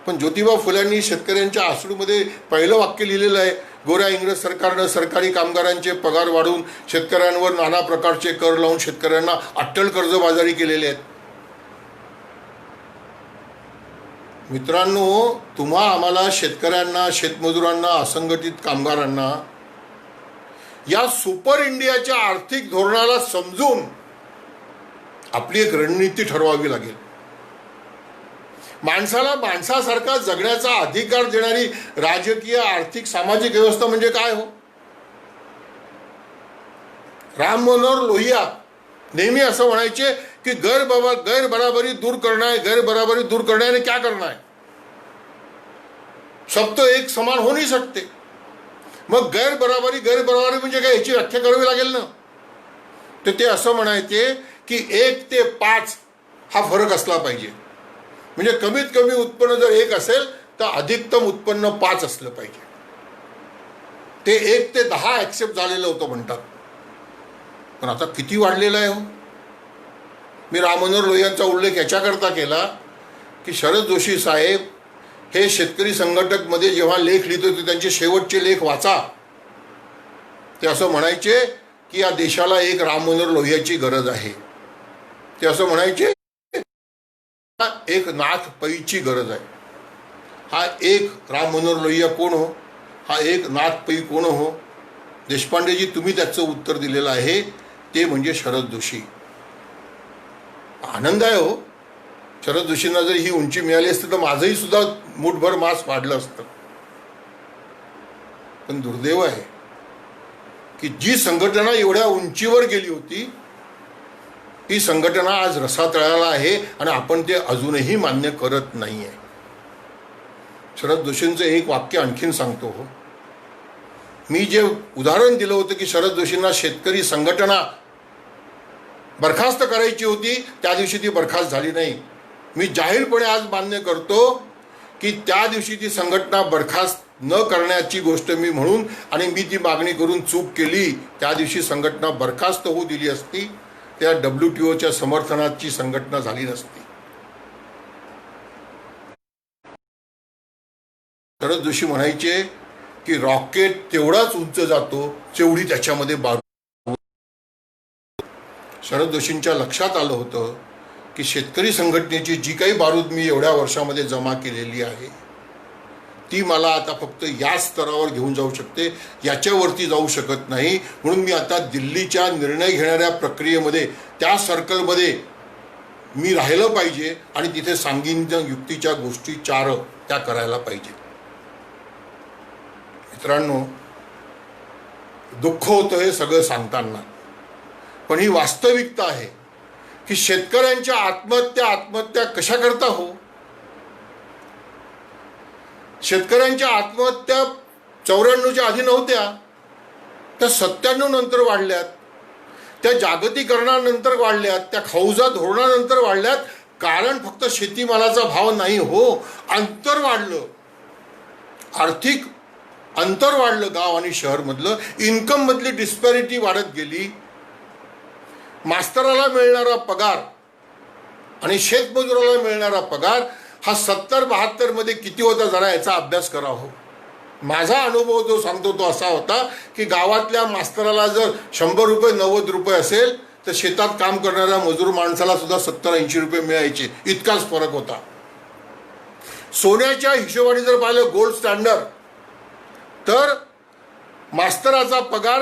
A: पण ज्योतिबा फुल्यांनी शेतकऱ्यांच्या आसडूमध्ये पहिलं वाक्य लिहिलेलं आहे, गोऱ्या इंग्रज सरकारनं सरकारी कामगारांचे पगार वाढवून शेतकऱ्यांवर नाना प्रकारचे कर लावून शेतकऱ्यांना अट्टल कर्जबाजारी केलेले आहेत. मित्रांनो, तुम्हा आम्हाला शेतकऱ्यांना, शेतमजुरांना, असंघटित कामगारांना या सुपर इंडियाच्या आर्थिक धोरणाला समजून आपली एक रणनीती ठरवावी लागेल. माणसाला माणसासारखा जगण्याचा अधिकार देणारी राजकीय, आर्थिक, सामाजिक व्यवस्था म्हणजे काय हो? राम मनोहर लोहिया नेहमी असं म्हणायचे की गैर दूर करना है, गैर दूर करना है ने क्या करना है, सब तो एक समान हो नहीं सकते. मग गैर बराबरी म्हणजे काय, याची व्याख्या करावी लागेल ना. तर ते असं म्हणायचे की 1 ते 5 हा फरक असला पाहिजे. म्हणजे कमीत कमी उत्पन्न जर 1 असेल तर अधिकतम उत्पन्न 5 असलं पाहिजे. ते 1 ते 10 ॲक्सेप्ट झालेलं होतं म्हणतात. पण आता किती वाढलेलं आहे हो. मी राम मनोहर लोहियांचा उल्लेख याच्याकरता केला की शरद जोशी साहेब हे शेतकरी संघटकमध्ये जेव्हा लेख लिहित होते, त्यांचे शेवटचे लेख वाचा. ते असं म्हणायचे की या देशाला एक राम मनोहर लोहियाची गरज आहे. ते असं म्हणायचे एक नाथ पैची गरज आहे. हा एक राम मनोहर लोहिया कोण हो, हा एक नाथ पै कोण हो? देशपांडेजी, तुम्ही त्याचं उत्तर दिलेलं आहे, ते म्हणजे शरद जोशी. आनंद आहे हो. शरद जोशींना जर ही उंची मिळाली असती तर माझंही सुद्धा मुठभर मांस वाढलं असतं. पण दुर्दैव आहे की जी संघटना एवढ्या उंचीवर गेली होती, ती संघटना आज रसातळाला आहे आणि आपण ते अजूनही मान्य करत नाही आहे. शरद जोशींचं एक वाक्य आणखीन सांगतो हो. मी जे उदाहरण दिलं होतं की शरद जोशींना शेतकरी संघटना बरखास्त करायची होती, त्या दिवशी ती बरखास्त झाली नाही. मी जाहीरपणे आज मान्य करतो की त्या दिवशी ती संघटना बरखास्त न करण्याची गोष्ट मी म्हणून आणि मी ती मागणी करून चूक केली, त्या दिवशी संघटना बरखास्त होऊ दिली असती, त्या WTOच्या समर्थनाची संघटना झाली नसती. शरद जोशी म्हणायचे की रॉकेट तेवढाच उंच जातो जेवढी त्याच्यामध्ये बारूद. शरद जोशींच्या लक्षात आलं होतं की शेतकरी संघटनेची जी काही बारूद मी एवढ्या वर्षामध्ये जमा केलेली आहे, ती मला आता फक्त या स्तरावर घेऊन जाऊ शकते, याच्यावरती जाऊ शकत नाही. म्हणून मी आता दिल्लीच्या निर्णय घेणाऱ्या प्रक्रियेमध्ये, त्या सर्कलमध्ये मी राहिलं पाहिजे आणि तिथे सांगीन युक्तीच्या गोष्टी 4 त्या करायला पाहिजे. मित्रांनो, दुःख होतं हे सगळं सांगताना, पण ही वास्तविकता आहे की शेतकऱ्यांच्या आत्महत्या कशा करता हो? शेतकऱ्यांच्या आत्महत्या 94च्या आधी नव्हत्या, त्या 97 नंतर वाढल्यात, त्या जागतिकीकरणानंतर वाढल्यात, त्या खौजा धोरणानंतर वाढल्यात. कारण फक्त शेतीमालाचा भाव नाही हो, अंतर वाढलं, आर्थिक अंतर वाढलं. गाव आणि शहरमधलं इन्कम मधली डिस्पॅरिटी वाढत गेली. मास्तराला मिळणारा पगार आणि शेतमजुराला मिळणारा पगार हा 70-72 मध्ये किती होता जरा याचा अभ्यास करा हो. माझा अनुभव जो सांगतो तो असा होता की गावातल्या मास्तराला जर 100 रुपये 90 रुपये असेल तर शेतात काम करणाऱ्या मजूर माणसाला सुद्धा 70-80 रुपये मिळायचे, इतकाच फरक होता. सोन्याच्या हिशोबाने जर पाहिलं गोल्ड स्टँडर्ड, तर मास्तराचा पगार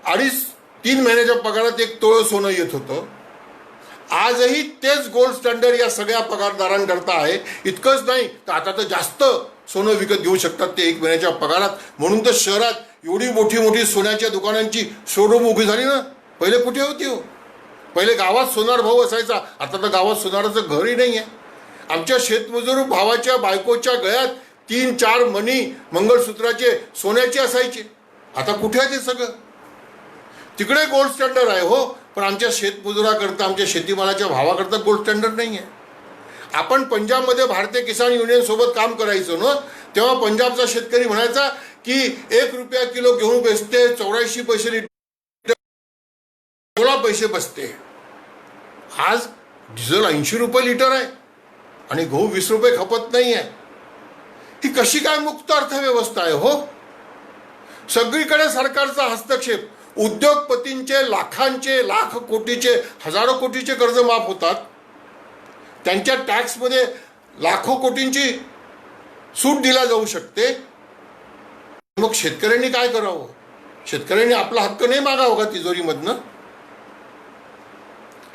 A: 2.5-3 महिन्याच्या पगारात 1 तोळं सोनं येत होतं. आजही तेच गोल्ड स्टँडर्ड या सगळ्या पगारदारांकरता आहे. इतकंच नाही तर आता तर जास्त सोनं विकत घेऊ शकतात ते 1 महिन्याच्या पगारात. म्हणून तर शहरात एवढी मोठी सोन्याच्या दुकानांची शोरूम उभी झाली ना. पहिले कुठे होती हो? पहिले गावात सोनार भाऊ असायचा, आता तर गावात सोनाराचं घरही नाही आहे. आमच्या शेतमजूर भावाच्या बायकोच्या गळ्यात 3-4 मणी मंगळसूत्राचे सोन्याचे असायचे. आता कुठे आहे ते सगळं? तिकडे गोल्ड स्टँडर्ड आहे हो, पण आमच्या शेतमजुराकरता, आमच्या शेतीमालाच्या भावाकरता गोल्ड स्टँडर्ड नाही आहे. आपण पंजाबमध्ये भारतीय किसान युनियन सोबत काम करायचो ना, तेव्हा पंजाबचा शेतकरी म्हणायचा की 1 रुपया किलो गहू बेचते, 84 पैसे लिटर, 16 पैसे बसते. आज डिझेल 80 रुपये लिटर आहे आणि गहू 20 रुपये खपत नाही आहे. ही कशी काय मुक्त अर्थव्यवस्था आहे हो? सगळीकडे सरकारचा हस्तक्षेप. उद्योगपतींचे लाख कोटीचे हजारो कोटीचे कर्ज माफ होतात, त्यांच्या टॅक्समध्ये लाखो कोटींची सूट दिला जाऊ शकते. मग शेतकऱ्यांनी काय करावं? शेतकऱ्यांनी आपला हक्क नाही मागावं का तिजोरीमधनं?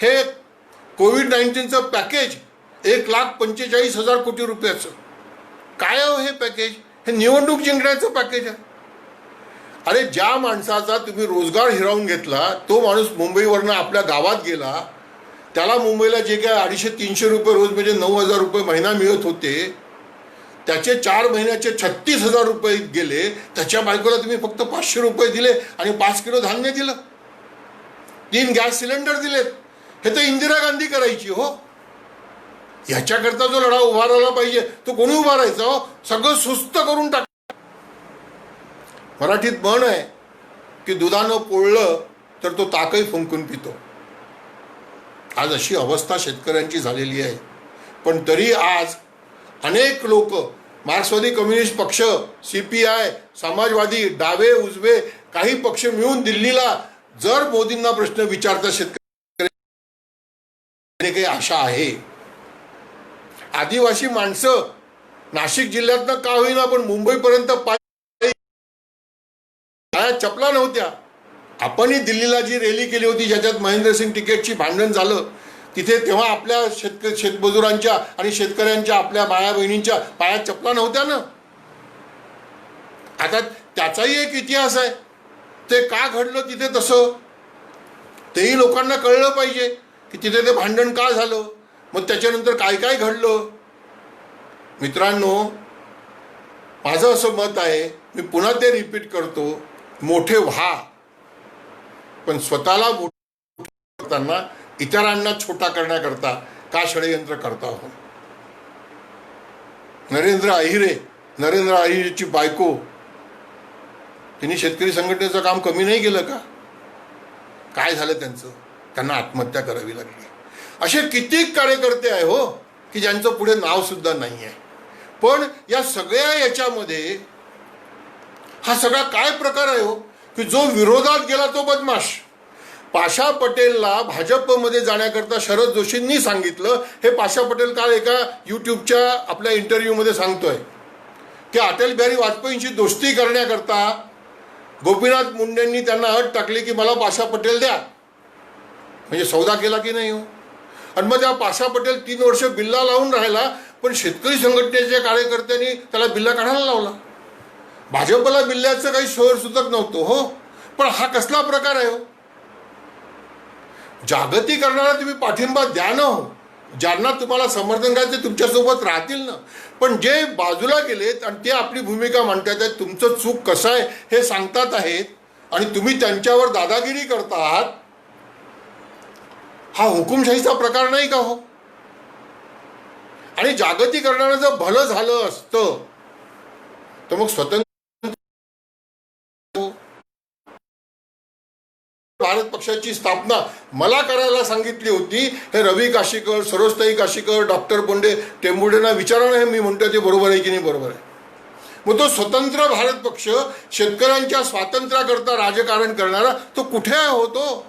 A: हे कोविड-19चं पॅकेज 1,45,000 कोटी रुपयाचं काय हो हे पॅकेज? हे निवडणूक जिंकण्याचं पॅकेज आहे. अरे ज्या माणसाचा तुम्ही रोजगार हिरावून घेतला, तो माणूस मुंबईवरनं आपल्या गावात गेला, त्याला मुंबईला जे काय 250-300 रुपये रोज म्हणजे 9,000 रुपये महिना मिळत होते, त्याचे 4 महिन्याचे 36,000 रुपये गेले. त्याच्या बायकोला तुम्ही फक्त 500 रुपये दिले आणि 5 किलो धान्य दिलं, 3 गॅस सिलेंडर दिलेत. हे तर इंदिरा गांधी करायची हो. ह्याच्याकरता जो लढा उभारायला पाहिजे तो कोणी उभारायचा हो? सगळं सुस्त करून टाक. मराठीत म्हण आहे की दुधानं पोळलं तर तो ताकही फुंकून पितो. आज अशी अवस्था शेतकऱ्यांची झालेली आहे. पण तरी आज अनेक लोक, मार्क्सवादी कम्युनिस्ट पक्ष, CPI, समाजवादी, डावे उजवे काही पक्ष मिळून दिल्लीला जर मोदींना प्रश्न विचारता शेतकरी काही आशा आहे. आदिवासी माणसं नाशिक जिल्ह्यातनं का होईना पण मुंबईपर्यंत चपला नव्हत्या. आपणही दिल्लीला जी रॅली केली होती ज्याच्यात महेंद्रसिंग टिकेटची भांडण झालं, तिथे तेव्हा आपल्या शेतमजुरांच्या आणि शेतकऱ्यांच्या आपल्या बाया बहिणींच्या पायात चपला नव्हत्या ना. आता त्याचाही एक इतिहास आहे. ते का घडलं तिथे तसं तेही लोकांना कळलं पाहिजे की तिथे ते भांडण का झालं, मग त्याच्यानंतर काय काय घडलं. मित्रांनो, माझं असं मत आहे, मी पुन्हा ते रिपीट करतो, मोठे व्हा पण स्वतःला मोठं करताना इतरांना छोटा करण्याकरता का षडयंत्र करता हो? नरेंद्र अहिरेची बायको, त्यांनी शेतकरी संघटनेचं काम कमी नाही केलं का? काय झालं त्यांचं? त्यांना आत्महत्या करावी लागली. असे कित्येक कार्यकर्ते आहे हो की ज्यांचं पुढे नाव सुद्धा नाही आहे. पण या सगळ्या याच्यामध्ये हा सगळा काय प्रकार आहे हो की जो विरोधात गेला तो बदमाश. पाशा पटेलला भाजपमध्ये जाण्याकरता शरद जोशींनी सांगितलं. हे पाशा पटेल काल एका यूट्यूबच्या आपल्या इंटरव्ह्यूमध्ये सांगतोय की अटल बिहारी वाजपेयींची दोस्ती करण्याकरता गोपीनाथ मुंडेंनी त्यांना अट टाकली की मला पाशा पटेल द्या. म्हणजे सौदा केला की नाही हो? आणि मग त्या पाशा पटेल 3 वर्ष बिल्ला लावून राहिला, पण शेतकरी संघटनेच्या कार्यकर्त्यांनी त्याला बिल्ला काढायला लावला. भाजपला बिल्ल्याचं काही शोर सुचत नव्हतं हो. पण हा कसला प्रकार आहे हो? जागतिकीकरणाला तुम्ही पाठिंबा द्या ना हो. ज्यांना तुम्हाला समर्थन करायचं तुमच्यासोबत राहतील ना. पण जे बाजूला गेलेत आणि ते आपली भूमिका मांडतात आहेत, तुमचं चूक कसं आहे हे सांगतात आहेत आणि तुम्ही त्यांच्यावर दादागिरी करता आहात, हा हुकुमशाहीचा प्रकार नाही का हो? आणि जागतिकीकरणानं जर भलं झालं असतं तर मग स्वतंत्र भारत पक्षाची स्थापना मला करायला सांगितली होती. हे रवी काशीकर, सरोजताई काशीकर, डॉक्टर बोंडे टेंबुडेंना विचारा ना, हे मी म्हणतो ते बरोबर आहे की नाही बरोबर आहे. मग तो स्वतंत्र भारत पक्ष शेतकऱ्यांच्या स्वातंत्र्याकरता राजकारण करणारा तो कुठे आहे होतो?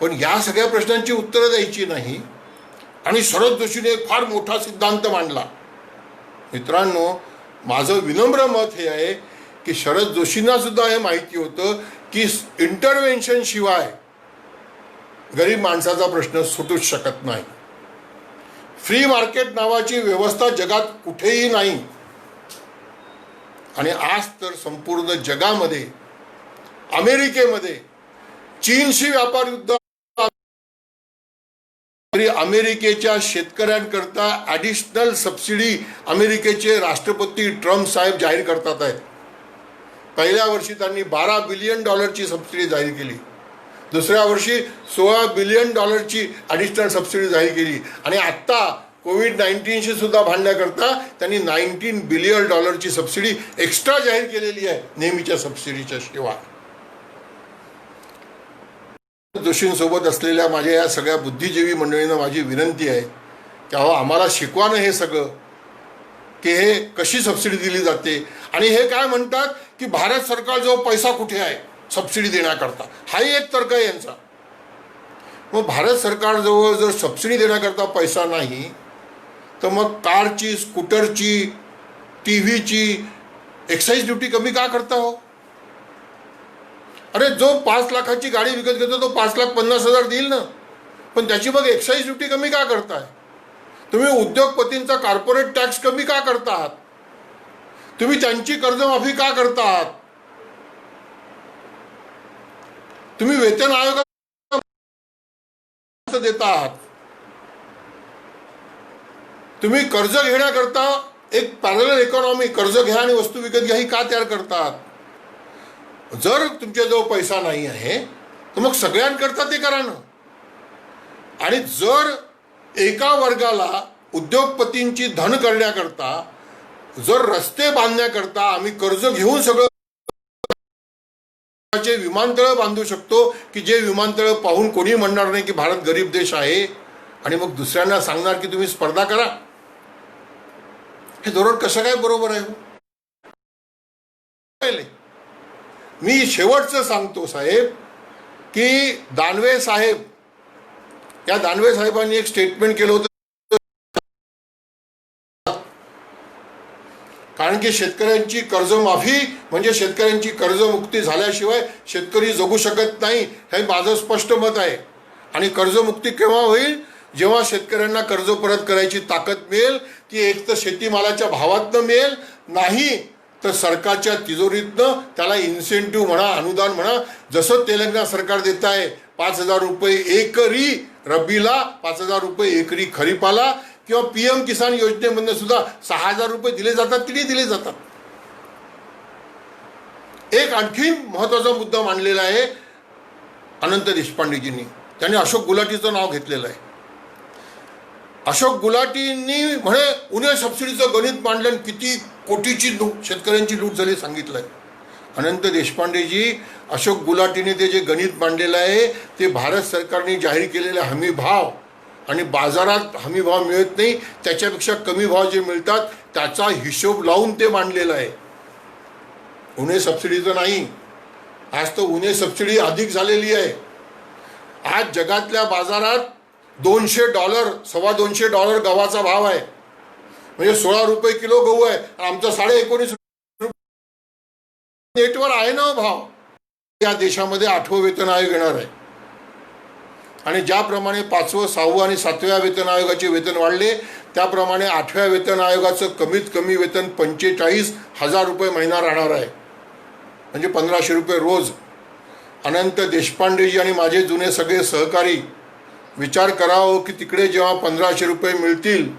A: पण या सगळ्या प्रश्नांची उत्तरं द्यायची नाही. आणि शरद जोशीने एक फार मोठा सिद्धांत मांडला. मित्रांनो, माझं विनम्र मत हे आहे की शरद जोशींना सुद्धा हे माहिती होतं की इंटरव्हेन्शन शिवाय गरीब माणसाचा प्रश्न सुटूच शकत नाही. फ्री मार्केट नावाची व्यवस्था जगात कुठेही नाही. आणि आज तर संपूर्ण जगामध्ये, अमेरिकेमध्ये चीनशी व्यापार युद्ध, तरी अमेरिकेच्या शेतकऱ्यांकरता ॲडिशनल सबसिडी अमेरिकेचे राष्ट्रपती ट्रम्प साहेब जाहीर करतात आहेत. पहिल्या वर्षी त्यांनी $12 बिलियन सबसिडी जाहीर केली. दुसऱ्या वर्षी $16 बिलियन ॲडिशनल सबसिडी जाहीर केली. आणि आत्ता कोविड-19शी सुद्धा भांडण्याकरता त्यांनी $19 बिलियन सबसिडी एक्स्ट्रा जाहीर केलेली आहे नेहमीच्या सबसिडीच्या शिवाय. जोशींसोबत असलेल्या माझ्या या सगळ्या बुद्धिजीवी मंडळींना माझी विनंती आहे तेव्हा आम्हाला शिकवा ना हे सगळं, की हे कशी सबसिडी दिली जाते. आणि हे काय म्हणतात की भारत सरकारजवळ पैसा कुठे आहे सबसिडी देण्याकरता, हाही एक तर्क आहे यांचा. मग भारत सरकारजवळ जर सबसिडी देण्याकरता पैसा नाही तर मग कारची, स्कूटरची, टी व्हीची एक्साईज ड्युटी कमी का करता हो? अरे जो 5 लाखाची गाडी विकत घेतो तो 5,50,000 देईल ना, पण त्याची मग एक्साईज ड्युटी कमी का करताय? तुम्ही उद्योगपतींचा कॉर्पोरेट टॅक्स कमी का करता आहात? तुम्ही त्यांची कर्जमाफी का करता आहात? तुम्ही वेतन आयोगात देता आहात. तुम्ही कर्ज घेण्याकरता एक पॅरलल इकॉनॉमी, कर्ज घ्या आणि वस्तू विकत घ्या, ही का तयार करतात? जर तुमच्याजवळ पैसा नाही आहे तर मग सगळ्यांकरता ते करा ना. आणि जर एका वर्गाला उद्योगपतींची धन करण्याकरता, जर रस्ते बांधण्याकरता आम्ही कर्ज घेऊन सगळं विमानतळ बांधू शकतो की जे विमानतळ पाहून कोणी म्हणणार नाही की भारत गरीब देश आहे, आणि मग दुसऱ्यांना सांगणार की तुम्ही स्पर्धा करा, हे धोरण कसं काय बरोबर आहे? मी शेवटचं सांगतो साहेब की दानवे साहेब, या दानवे साहेबांनी एक स्टेटमेंट केलं होतं, कारण की शेतकऱ्यांची कर्जमाफी म्हणजे शेतकऱ्यांची कर्जमुक्ती झाल्याशिवाय शेतकरी जगू शकत नाही, हे माझं स्पष्ट मत आहे. आणि कर्जमुक्ती केव्हा होईल? जेव्हा शेतकऱ्यांना कर्ज परत करायची ताकद मिळेल, ती एक तर शेतीमालाच्या भावातनं मिळेल, नाही तर सरकारच्या तिजोरीतनं त्याला इन्सेंटिव्ह म्हणा, अनुदान म्हणा, जसं तेलंगणा सरकार देत आहे 5,000 रुपये एकरी रब्बीला, 5,000 रुपये एकरी खरीपाला, किंवा PM किसान योजनेमधून सुद्धा 6,000 रुपये दिले जातात, तिथे दिले जातात. एक आणखी महत्वाचा मुद्दा मांडलेला आहे अनंत देशपांडेजींनी, त्यांनी अशोक गुलाटीचं नाव घेतलेलं आहे. अशोक गुलाटींनी म्हणे उन्हे सबसिडीचं गणित मांडलं, किती कोटीची शेतकऱ्यांची लूट झाली सांगितलंय. अनंत देशपांडेजी, अशोक गुलाटीने ते जे गणित मांडलेलं आहे ते भारत सरकारने जाहीर केलेले हमी भाव आणि बाजारात हमी भाव मिळत नाही त्याच्यापेक्षा कमी भाव जे मिळतात त्याचा हिशोब लावून ते मांडलेलं आहे. उन्हे सबसिडीचं नाही. आज तर उन्हे सबसिडी अधिक झालेली आहे. आज जगातल्या बाजारात $200, $250 गव्हाचा भाव आहे, म्हणजे 16 रुपये किलो गहू आहे. आमचा 19.5 नेटवर आहे ना भाव. या देशामध्ये 8वं वेतन आयोग येणार आहे आणि ज्याप्रमाणे 5वं, 6वं आणि 7व्या वेतन आयोगाचे वेतन वाढले त्याप्रमाणे 8व्या वेतन आयोगाचं कमीत कमी वेतन 45,000 रुपये महिना राहणार आहे, म्हणजे 1,500 रुपये रोज. अनंत देशपांडेजी आणि माझे जुने सगळे सहकारी विचार करावं की तिकडे जेव्हा 1,500 रुपये मिळतील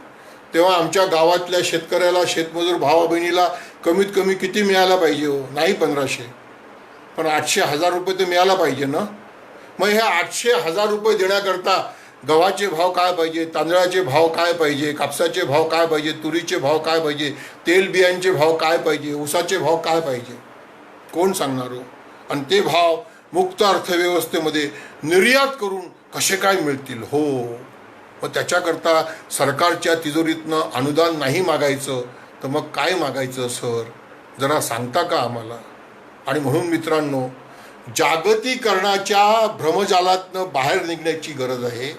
A: तेव्हा आमच्या गावातल्या शेतकऱ्याला, शेतमजूर भावा बहिणीला कमीत कमी किती मिळायला पाहिजे हो? नाही 1,500, पण 800,000 रुपये तर मिळायला पाहिजे ना. मग हे 800,000 रुपये देण्याकरता गव्हाचे भाव काय पाहिजे, तांदळाचे भाव काय पाहिजे, कापसाचे भाव काय पाहिजे, तुरीचे भाव काय पाहिजे, तेलबियांचे भाव काय पाहिजे, ऊसाचे भाव काय पाहिजे, कोण सांगणार हो? आणि ते भाव मुक्त अर्थव्यवस्थेमध्ये निर्यात करून कसे काय मिळतील हो? मग त्याच्याकरता सरकारच्या तिजोरीतनं अनुदान नाही मागायचं तर मग काय मागायचं सर? जरा सांगता का आम्हाला? आणि म्हणून मित्रांनो, जागतिकीकरणाच्या भ्रमजालातनं बाहेर निघण्याची गरज आहे.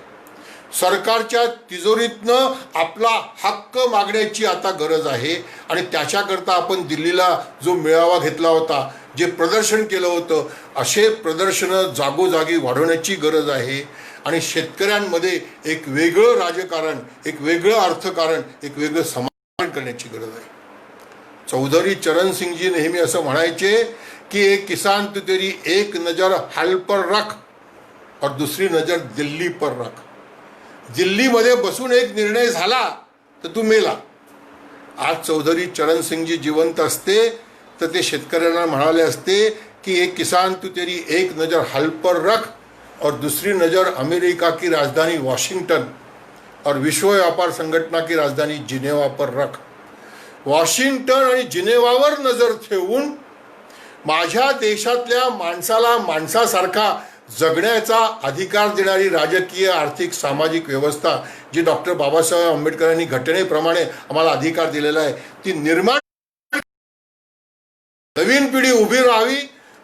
A: सरकारच्या तिजोरीतनं आपला हक्क मागण्याची आता गरज आहे. आणि त्याच्याकरता आपण दिल्लीला जो मेळावा घेतला होता, जे प्रदर्शन केलं होतं, असे प्रदर्शनं जागोजागी वाढवण्याची गरज आहे. आणि शेतकऱ्यांमध्ये एक वेगळं राजकारण, एक वेगळं अर्थकारण, एक वेगळं समाधान करण्याची गरज आहे. चौधरी चरण सिंगजी नेहमी असं म्हणायचे कि एक किसान तू तेरी एक नज़र हल पर रख और दूसरी नज़र दिल्ली पर रख. दिल्लीमध्ये बसून एक निर्णय झाला तर तू मेला. आज चौधरी चरण सिंगजी जिवंत असते तर ते शेतकऱ्यांना म्हणाले असते कि एक किसान तू तेरी एक नज़र हल पर रख और दूसरी नज़र अमेरिका की राजधानी वॉशिंगटन और विश्व व्यापार संघटना की राजधानी जिनेवा पर रख. वॉशिंग्टन आणि जिनेवावर नजर ठेवून माझ्या देशातल्या माणसाला माणसासारखा जगण्याचा अधिकार देणारी राजकीय, आर्थिक, सामाजिक व्यवस्था जी डॉक्टर बाबासाहेब आंबेडकरांनी घटनेप्रमाणे आम्हाला अधिकार दिलेला आहे ती निर्माण, नवीन पिढी उभी राहावी,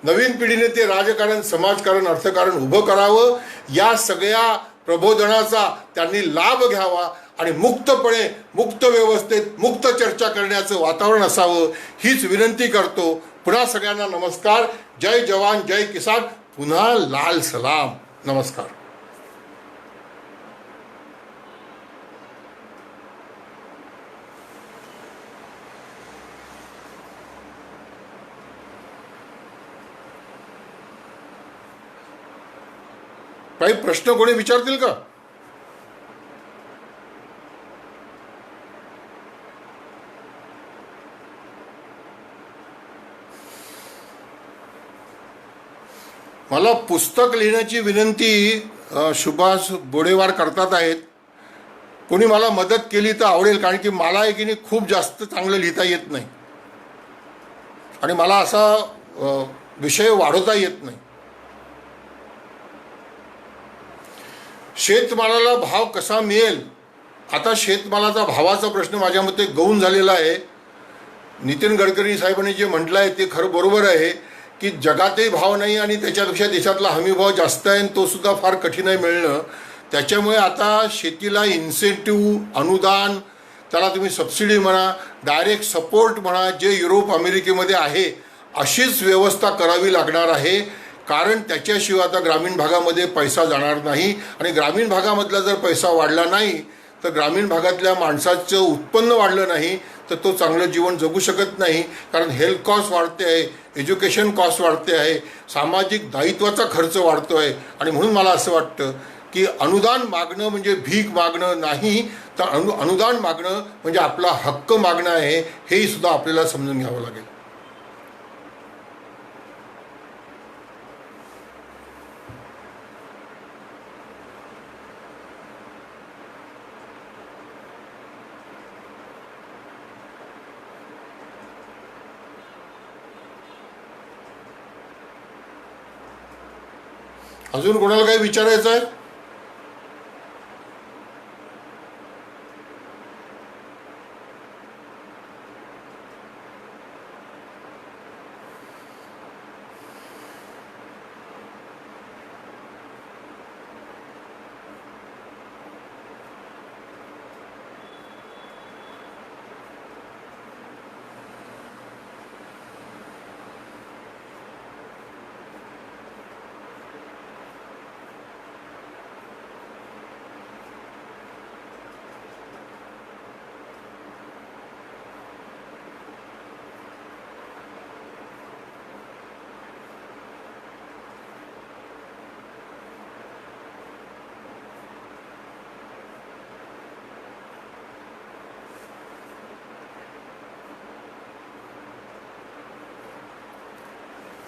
A: नवीन पिढीने ते राजकारण, समाजकारण, अर्थकारण उभं करावं, या सगळ्या प्रबोधनाचा त्यांनी लाभ घ्यावा आणि मुक्तपणे, मुक्त व्यवस्थेत मुक्त चर्चा करण्याचं वातावरण असावं, हीच विनंती करतो. पुन्हा सगळ्यांना नमस्कार. जय जवान जय किसान. पुन्हा लाल सलाम. नमस्कार. काही प्रश्न कोणी विचारतील का? मला पुस्तक लिहिण्याची विनंती सुभाष बोडेवार करतात आहेत. कोणी मला मदत केली तर आवडेल, कारण की मला आहे की नाही खूप जास्त चांगलं लिहिता येत नाही आणि मला असा विषय वाढवता येत नाही. शेतमालाला भाव कसा मिळेल? आता शेतमालाचा भावाचा प्रश्न माझ्या मते गौण झालेला आहे. नितीन गडकरी साहेबांनी जे म्हटलं आहे ते खरं बरोबर आहे की जगातही भाव नाही आणि त्याच्यापेक्षा देशातला हमीभाव जास्त आहे आणि तो सुद्धा फार कठीण आहे मिळणं. त्याच्यामुळे आता शेतीला इन्सेंटिव्ह, अनुदान, त्याला तुम्ही सबसिडी म्हणा, डायरेक्ट सपोर्ट म्हणा, जे युरोप अमेरिकेमध्ये आहे अशीच व्यवस्था करावी लागणार आहे. कारण त्याच्याशिवाय आता ग्रामीण भागामध्ये पैसा जाणार नाही आणि ग्रामीण भागामधला जर पैसा वाढला नाही तर ग्रामीण भागातल्या माणसाचं उत्पन्न वाढलं नाही तर तो चांगलं जीवन जगू शकत नाही. कारण हेल्थ कॉस्ट वाढते आहे, एज्युकेशन कॉस्ट वाढते आहे, सामाजिक दायित्वाचा खर्च वाढतो आहे. आणि म्हणून मला असं वाटतं की अनुदान मागणं म्हणजे भीक मागणं नाही, तर अनुदान मागणं म्हणजे आपला हक्क मागणं आहे, हेही सुद्धा आपल्याला समजून घ्यावं लागेल. अजून कोणाला काही विचारायचं आहे?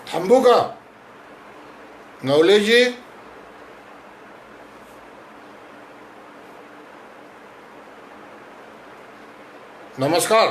A: थांबू का? नवलेजी, नमस्कार.